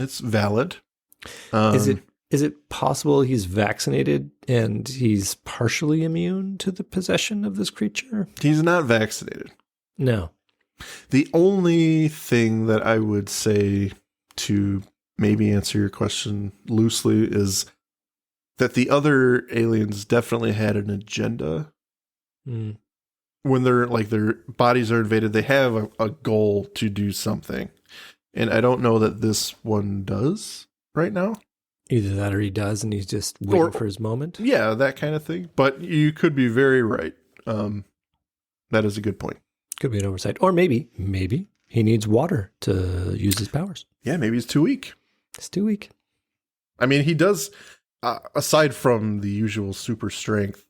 It's valid. Is it possible he's vaccinated and he's partially immune to the possession of this creature? He's not vaccinated. No. The only thing that I would say to maybe answer your question loosely is that the other aliens definitely had an agenda. Mm. When their bodies are invaded, they have a goal to do something. And I don't know that this one does right now. Either that or he does and he's just waiting for his moment. Yeah, that kind of thing. But you could be very right. That is a good point. Could be an oversight. Or maybe he needs water to use his powers. Yeah, maybe he's too weak. It's too weak. I mean, he does, aside from the usual super strength,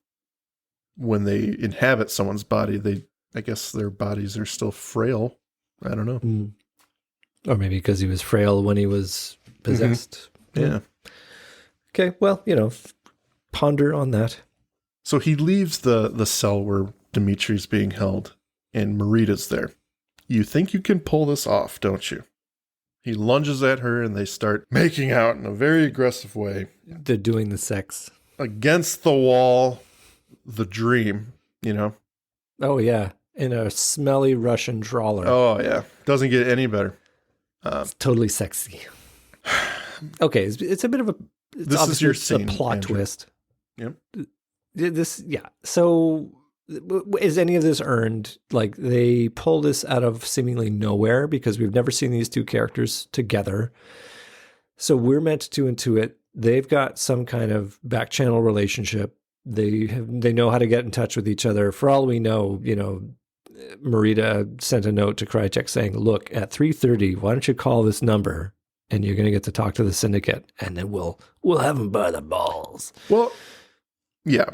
when they inhabit someone's body, I guess their bodies are still frail. I don't know. Mm. Or maybe because he was frail when he was possessed. Mm-hmm. Yeah. Okay, well, ponder on that. So he leaves the cell where Dimitri's being held, and Marita's there. You think you can pull this off, don't you? He lunges at her, and they start making out in a very aggressive way. They're doing the sex. Against the wall, the dream, Oh, yeah. In a smelly Russian trawler. Oh, yeah. Doesn't get any better. It's totally sexy. Okay, it's a bit of a... This is your scene, a plot Andrew. Twist. Yep. So is any of this earned? Like, they pull this out of seemingly nowhere because we've never seen these two characters together. So we're meant to intuit they've got some kind of back channel relationship. They know how to get in touch with each other. For all we know, Marita sent a note to Krychek saying, look, at 3:30, why don't you call this number and you're going to get to talk to the syndicate and then we'll have them by the balls. Well, yeah.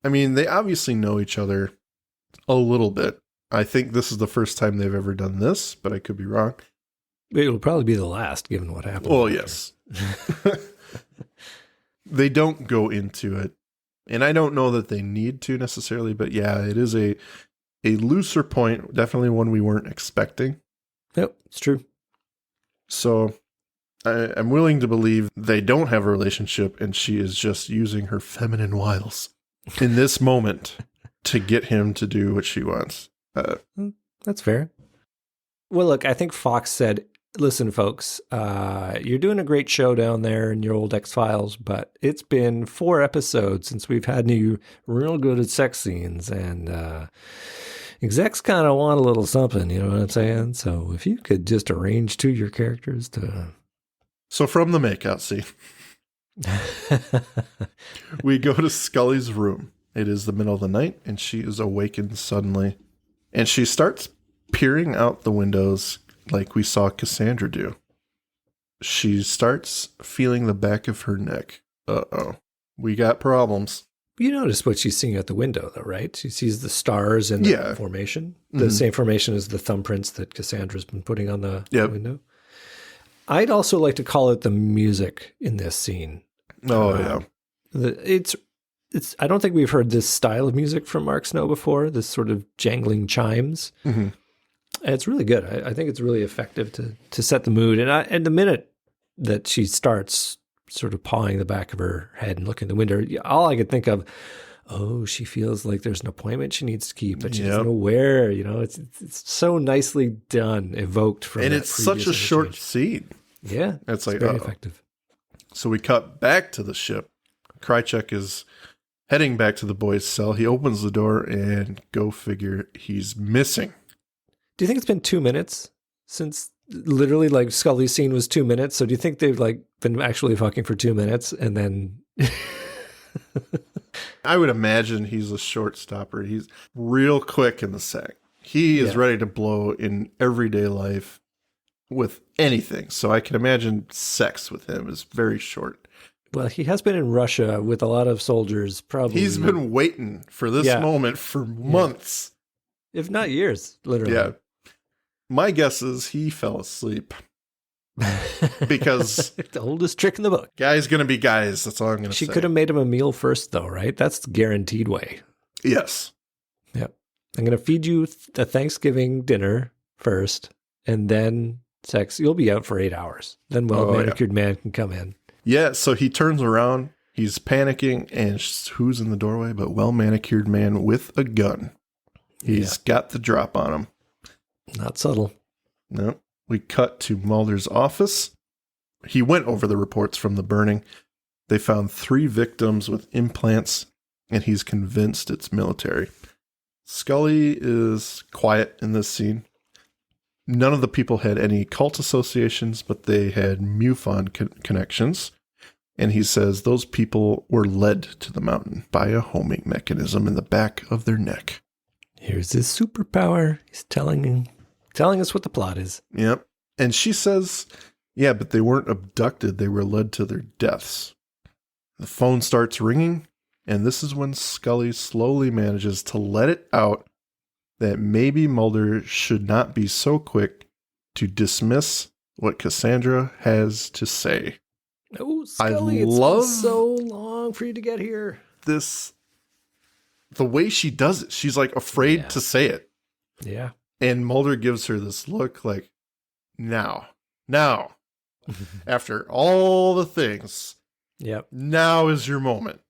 I mean, they obviously know each other a little bit. I think this is the first time they've ever done this, but I could be wrong. It'll probably be the last, given what happened. Well, yes. They don't go into it. And I don't know that they need to necessarily, but yeah, it is a looser point, definitely one we weren't expecting. Yep, it's true. So I'm willing to believe they don't have a relationship and she is just using her feminine wiles in this moment to get him to do what she wants. That's fair. Well, look, I think Fox said, listen, folks, you're doing a great show down there in your old X-Files, but it's been 4 episodes since we've had you real good at sex scenes, and execs kind of want a little something, you know what I'm saying? So if you could just arrange 2 of your characters to... So from the makeout scene, we go to Scully's room. It is the middle of the night, and she is awakened suddenly, and she starts peering out the windows like we saw Cassandra do. She starts feeling the back of her neck. Uh-oh. We got problems. You notice what she's seeing out the window, though, right? She sees the stars in the formation. The same formation as the thumbprints that Cassandra's been putting on the window. I'd also like to call it the music in this scene. Oh, yeah. It's. I don't think we've heard this style of music from Mark Snow before, this sort of jangling chimes. Mm-hmm. It's really good. I think it's really effective to set the mood. And the minute that she starts sort of pawing the back of her head and looking at the window, all I could think of, she feels like there's an appointment she needs to keep, but she doesn't know where. It's so nicely done, evoked from. And it's such a short scene. Yeah, it's like very effective. So we cut back to the ship. Krychek is heading back to the boys' cell. He opens the door, and go figure, he's missing. Do you think it's been 2 minutes since literally like Scully's scene was 2 minutes? So do you think they've like been actually fucking for 2 minutes and then? I would imagine he's a short stopper. He's real quick in the sack. He is ready to blow in everyday life with anything. So I can imagine sex with him is very short. Well, he has been in Russia with a lot of soldiers, probably. He's been waiting for this moment for months. If not years, literally. Yeah. My guess is he fell asleep. Because the oldest trick in the book. Guys gonna be guys. That's all I'm gonna say. She could have made him a meal first, though, right? That's the guaranteed way. Yes. Yep. I'm gonna feed you a Thanksgiving dinner first, and then sex. You'll be out for 8 hours. Then well-manicured man can come in. Yeah. So he turns around. He's panicking, and who's in the doorway but well-manicured man with a gun? He's got the drop on him. Not subtle. No. We cut to Mulder's office. He went over the reports from the burning. They found 3 victims with implants, and he's convinced it's military. Scully is quiet in this scene. None of the people had any cult associations, but they had MUFON connections. And he says those people were led to the mountain by a homing mechanism in the back of their neck. Here's his superpower. He's telling us what the plot is. Yep. And she says, yeah, but they weren't abducted. They were led to their deaths. The phone starts ringing, and this is when Scully slowly manages to let it out that maybe Mulder should not be so quick to dismiss what Cassandra has to say. Oh, Scully, it's been so long for you to get here. The way she does it, she's like afraid to say it. Yeah. And Mulder gives her this look like, now, after all the things, now is your moment.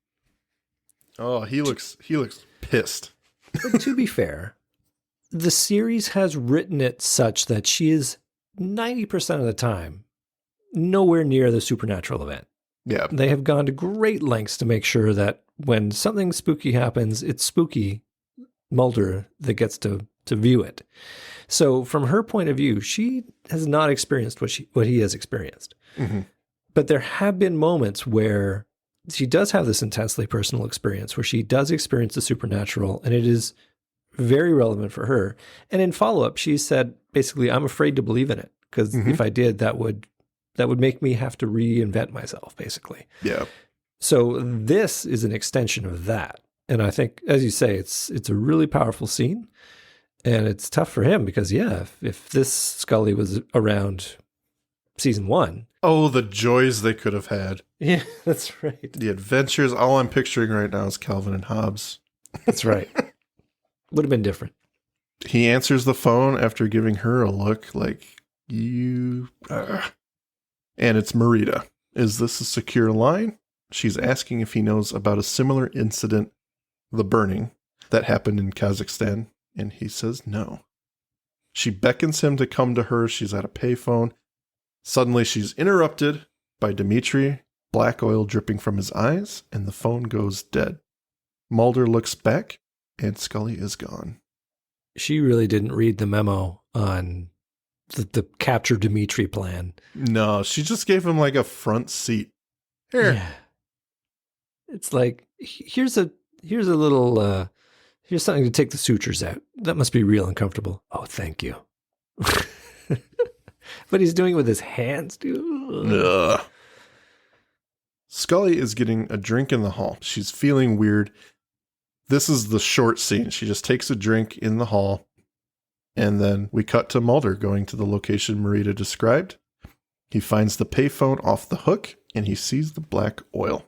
Oh, he looks pissed. But to be fair, the series has written it such that she is 90% of the time nowhere near the supernatural event. Yeah. They have gone to great lengths to make sure that when something spooky happens, it's spooky Mulder that gets to view it. So from her point of view, she has not experienced what he has experienced. Mm-hmm. But there have been moments where she does have this intensely personal experience, where she does experience the supernatural, and it is very relevant for her. And in follow-up, she said, basically, I'm afraid to believe in it, because if I did, that would make me have to reinvent myself, basically. Yeah. So this is an extension of that. And I think, as you say, it's a really powerful scene. And it's tough for him because, if this Scully was around season 1. Oh, the joys they could have had. Yeah, that's right. The adventures. All I'm picturing right now is Calvin and Hobbes. That's right. Would have been different. He answers the phone after giving her a look like, you... And it's Marita. Is this a secure line? She's asking if he knows about a similar incident, the burning, that happened in Kazakhstan. And he says no. She beckons him to come to her. She's at a payphone. Suddenly she's interrupted by Dmitri, black oil dripping from his eyes, and the phone goes dead. Mulder looks back, and Scully is gone. She really didn't read the memo on the capture Dmitri plan. No, she just gave him like a front seat. Here. Yeah. It's like, here's a little... here's something to take the sutures out. That must be real uncomfortable. Oh, thank you. But he's doing it with his hands, dude. Ugh. Scully is getting a drink in the hall. She's feeling weird. This is the short scene. She just takes a drink in the hall. And then we cut to Mulder going to the location Marita described. He finds the payphone off the hook, and he sees the black oil.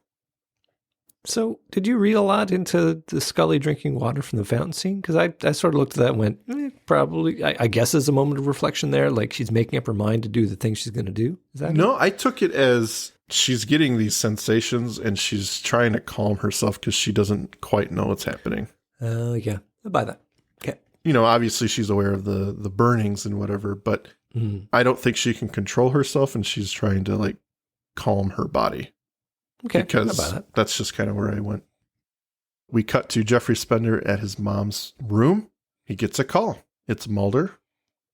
So, did you read a lot into the Scully drinking water from the fountain scene? Because I sort of looked at that and went, probably, I guess, is a moment of reflection there. Like she's making up her mind to do the thing she's going to do. Is that No, I took it as she's getting these sensations and she's trying to calm herself because she doesn't quite know what's happening. Oh, yeah. I'll buy that. Okay. Obviously she's aware of the burnings and whatever, but I don't think she can control herself, and she's trying to like calm her body. Okay. Because I'll buy that. that's just kind of where I went. We cut to Jeffrey Spender at his mom's room. He gets a call. It's Mulder,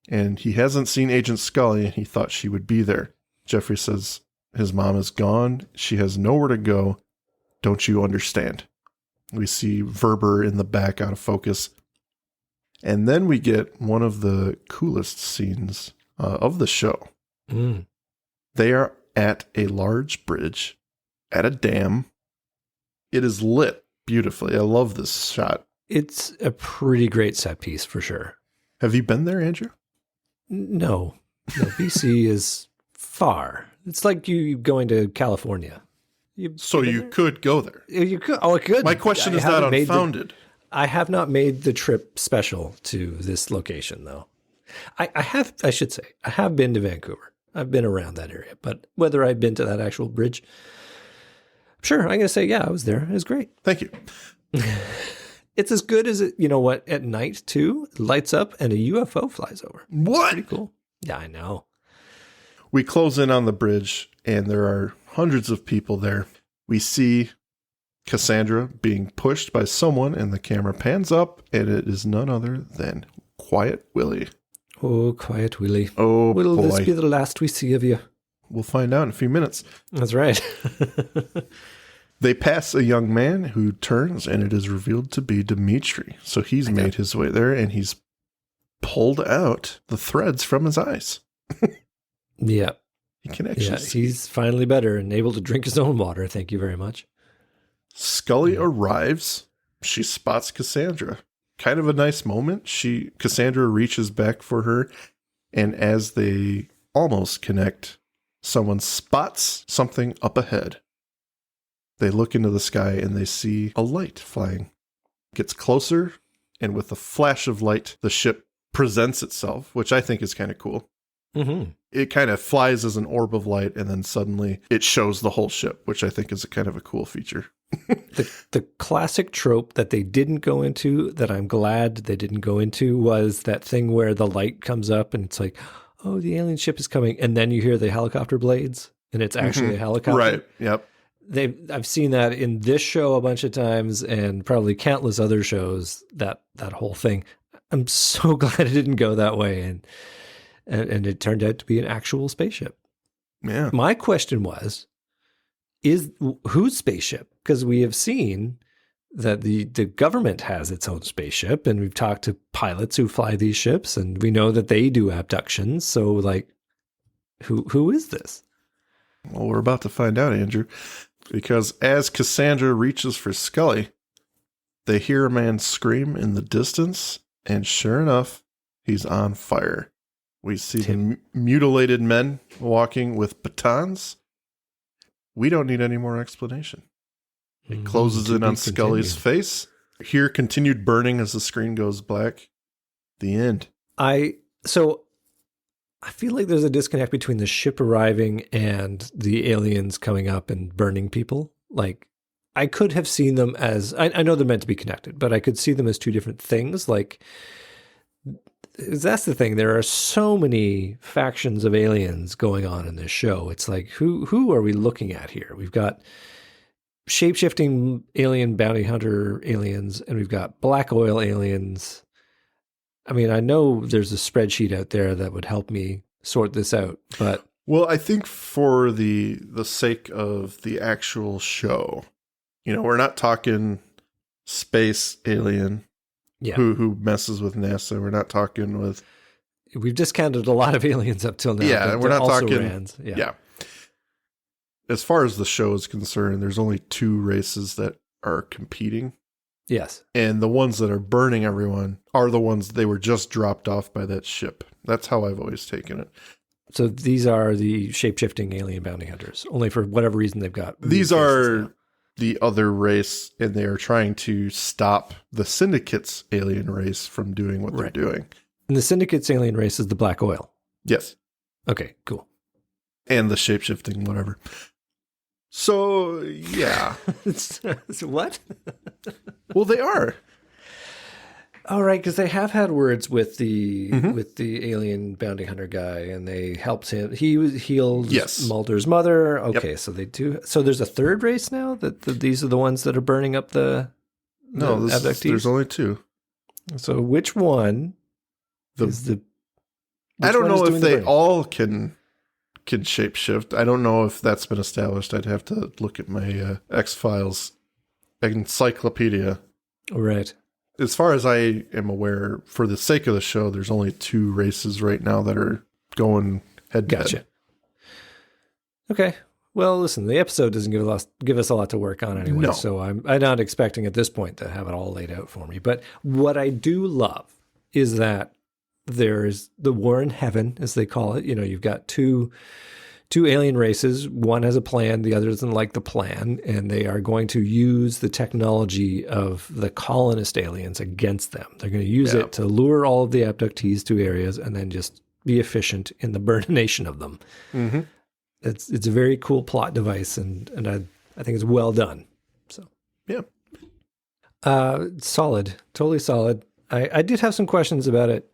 and he hasn't seen Agent Scully, and he thought she would be there. Jeffrey says his mom is gone. She has nowhere to go. Don't you understand? We see Verber in the back out of focus. And then we get one of the coolest scenes of the show. Mm. They are at a large bridge at a dam. It is lit beautifully. I love this shot. It's a pretty great set piece for sure. Have you been there, Andrew? No, BC is far. It's like you going to California. You could go there. You could. Oh, it could. My question is not unfounded. I have not made the trip special to this location, though. I have been to Vancouver. I've been around that area, but whether I've been to that actual bridge, sure, I'm going to say, yeah, I was there. It was great. Thank you. It's as good as it, you know what, at night too, it lights up and a UFO flies over. What? Pretty cool. Yeah, I know. We close in on the bridge and there are hundreds of people there. We see Cassandra being pushed by someone and the camera pans up and it is none other than Quiet Willie. Oh, Quiet Willie. Oh, Will boy. this be the last we see of you? We'll find out in a few minutes. That's right. They pass a young man who turns and it is revealed to be Dimitri. So he's made his way there and he's pulled out the threads from his eyes. Yeah. He can actually see. He's finally better and able to drink his own water. Thank you very much. Scully arrives. She spots Cassandra. Kind of a nice moment. Cassandra reaches back for her, and as they almost connect, someone spots something up ahead. They look into the sky and they see a light flying. Gets closer, and with a flash of light, the ship presents itself, which I think is kind of cool. Mm-hmm. It kind of flies as an orb of light, and then suddenly it shows the whole ship, which I think is a kind of a cool feature. The classic trope that they didn't go into, that I'm glad they didn't go into, was that thing where the light comes up and it's like, oh, the alien ship is coming. And then you hear the helicopter blades and it's actually a helicopter. Right. Yep. I've seen that in this show a bunch of times and probably countless other shows, that whole thing. I'm so glad it didn't go that way. And it turned out to be an actual spaceship. Yeah. My question was, whose spaceship? Because we have seen that the government has its own spaceship, and we've talked to pilots who fly these ships, and we know that they do abductions. So, like, who is this? Well, we're about to find out, Andrew, because as Cassandra reaches for Scully, they hear a man scream in the distance, and sure enough, he's on fire. We see the mutilated men walking with batons. We don't need any more explanation. It closes in on Scully's face. Here, continued burning as the screen goes black. The end. So I feel like there's a disconnect between the ship arriving and the aliens coming up and burning people. Like, I could have seen them as, I know they're meant to be connected, but I could see them as two different things. Like, that's the thing. There are so many factions of aliens going on in this show. It's like, who are we looking at here? We've got shape-shifting alien bounty hunter aliens, and we've got black oil aliens. I mean, I know there's a spreadsheet out there that would help me sort this out, but... Well, I think for the sake of the actual show, we're not talking space alien. Yeah. Who messes with NASA. We're not talking with... We've discounted a lot of aliens up till now. Yeah, we're not talking... Rands. Yeah. As far as the show is concerned, there's only two races that are competing. Yes. And the ones that are burning everyone are the ones they were just dropped off by that ship. That's how I've always taken it. So these are the shape-shifting alien bounty hunters. Only for whatever reason they've got... These are... the other race, and they are trying to stop the Syndicate's alien race from doing what they're doing. And the Syndicate's alien race is the black oil. Yes. Okay, cool. And the shape-shifting, whatever. So, yeah. What? Well, they are. All right, because they have had words with the alien bounty hunter guy, and they helped him. He healed Mulder's mother. Okay, Yep. so they do. So there's a third race now that these are the ones that are burning up the abductees? There's only two. So which one is the? I don't know if they burning? all can shapeshift. I don't know if that's been established. I'd have to look at my X-Files encyclopedia. Right. As far as I am aware, for the sake of the show, there's only two races right now that are going head to Gotcha. head. Okay. Well, listen, the episode doesn't give us a lot to work on anyway, No. so I'm not expecting at this point to have it all laid out for me. But what I do love is that there's the war in heaven, as they call it. You know, you've got two alien races. One has a plan, the other doesn't like the plan, and they are going to use the technology of the colonist aliens against them. They're going to use it to lure all of the abductees to areas and then just be efficient in the burnination of them. Mm-hmm. It's a very cool plot device, and I think it's well done. So yeah, solid, totally solid. I did have some questions about it,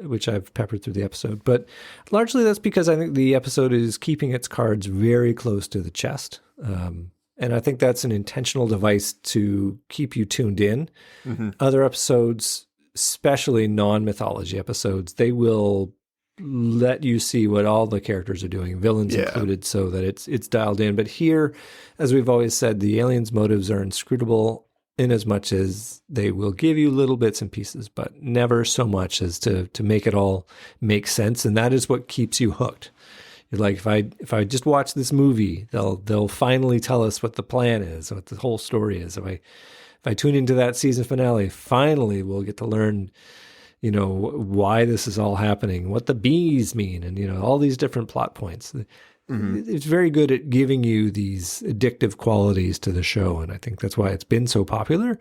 which I've peppered through the episode, but largely that's because I think the episode is keeping its cards very close to the chest. And I think that's an intentional device to keep you tuned in. Mm-hmm. Other episodes, especially non-mythology episodes, they will let you see what all the characters are doing, villains included, so that it's dialed in. But here, as we've always said, the aliens' motives are inscrutable, in as much as they will give you little bits and pieces, but never so much as to make it all make sense. And that is what keeps you hooked. You're like, if I just watch this movie, they'll finally tell us what the plan is, what the whole story is. If I tune into that season finale, finally we'll get to learn, you know, why this is all happening, what the bees mean, and, you know, all these different plot points. Mm-hmm. It's very good at giving you these addictive qualities to the show, and I think that's why it's been so popular.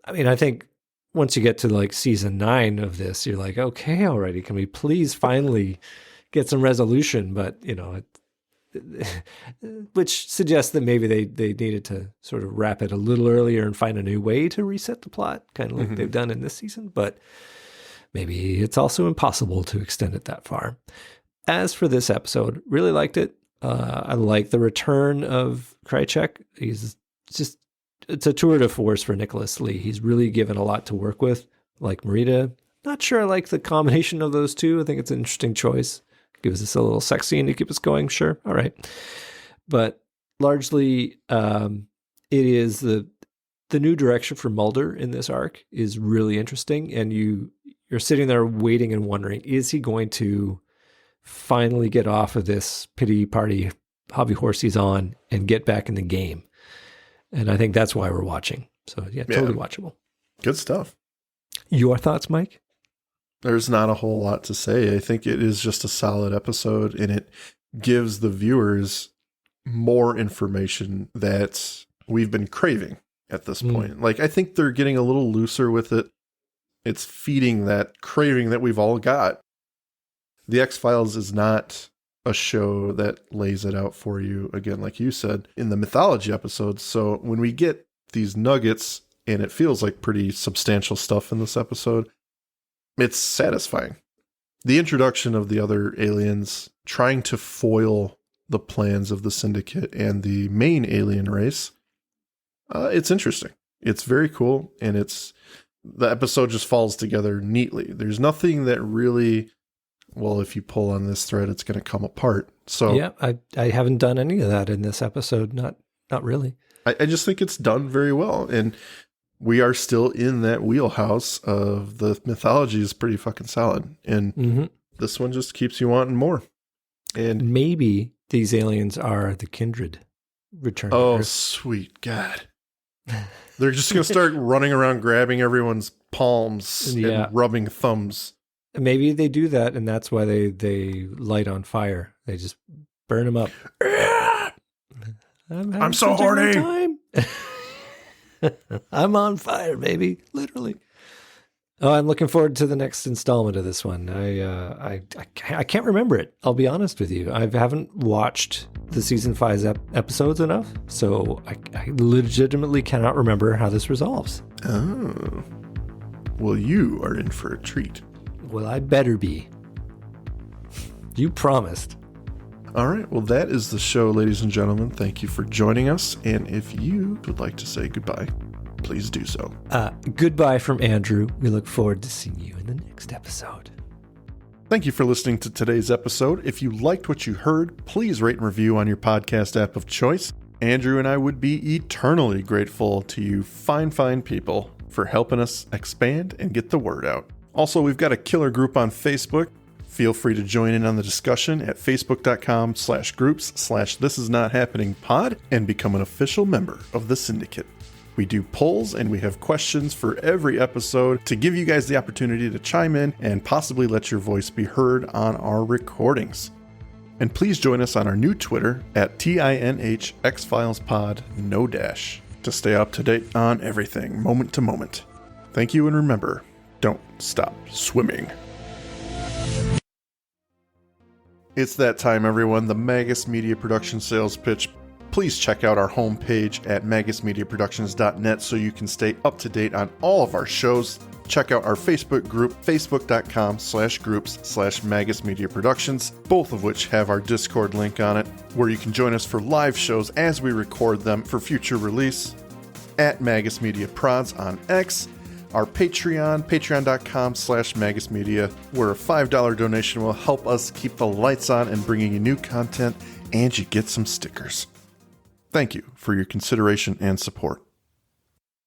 I mean, I think once you get to like season 9 of this, you're like, okay, already, can we please finally get some resolution? But, you know, which suggests that maybe they needed to sort of wrap it a little earlier and find a new way to reset the plot, kind of like they've done in this season. But maybe it's also impossible to extend it that far. As for this episode, really liked it. I like the return of Krychek. It's a tour de force for Nicholas Lee. He's really given a lot to work with, like Marita. Not sure I like the combination of those two. I think it's an interesting choice. Gives us a little sex scene to keep us going. Sure. All right. But largely, it is the new direction for Mulder in this arc is really interesting. And you're sitting there waiting and wondering, is he going to finally get off of this pity party hobby horse he's on and get back in the game? And I think that's why we're watching. So yeah, totally watchable. Good stuff. Your thoughts, Mike? There's not a whole lot to say. I think it is just a solid episode, and it gives the viewers more information that we've been craving at this point. Like, I think they're getting a little looser with it. It's feeding that craving that we've all got. The X-Files is not a show that lays it out for you, again, like you said, in the mythology episodes. So when we get these nuggets, and it feels like pretty substantial stuff in this episode, it's satisfying. The introduction of the other aliens trying to foil the plans of the Syndicate and the main alien race, it's interesting. It's very cool, and the episode just falls together neatly. There's nothing that really, well, if you pull on this thread, it's going to come apart. So yeah, I haven't done any of that in this episode. Not really. I just think it's done very well, and we are still in that wheelhouse of the mythology is pretty fucking solid, and this one just keeps you wanting more. And maybe these aliens are the kindred returning. Oh, sweet God. They're just going to start running around grabbing everyone's palms and rubbing thumbs. Maybe they do that, and that's why they light on fire. They just burn them up. I'm so horny. I'm on fire, baby. Literally. Oh, I'm looking forward to the next installment of this one. I can't remember it. I'll be honest with you. I haven't watched the season 5 episodes enough, so I legitimately cannot remember how this resolves. Oh. Well, you are in for a treat. Well, I better be. You promised. All right. Well, that is the show, ladies and gentlemen. Thank you for joining us. And if you would like to say goodbye, please do so. Goodbye from Andrew. We look forward to seeing you in the next episode. Thank you for listening to today's episode. If you liked what you heard, please rate and review on your podcast app of choice. Andrew and I would be eternally grateful to you fine people for helping us expand and get the word out. Also, we've got a killer group on Facebook. Feel free to join in on the discussion at facebook.com/groups/thisisnothappeningpod and become an official member of the syndicate. We do polls and we have questions for every episode to give you guys the opportunity to chime in and possibly let your voice be heard on our recordings. And please join us on our new Twitter at tinhxfilespod, no dash, to stay up to date on everything, moment to moment. Thank you, and remember, don't stop swimming. It's that time, everyone, the Magus Media Production sales pitch. Please check out our homepage at magusmediaproductions.net so you can stay up to date on all of our shows. Check out our Facebook group, facebook.com/groups/magusmediaproductions, both of which have our Discord link on it, where you can join us for live shows as we record them for future release. At Magus Media Prods on X, our Patreon, patreon.com/magusmedia, where a $5 donation will help us keep the lights on and bringing you new content, and you get some stickers. Thank you for your consideration and support.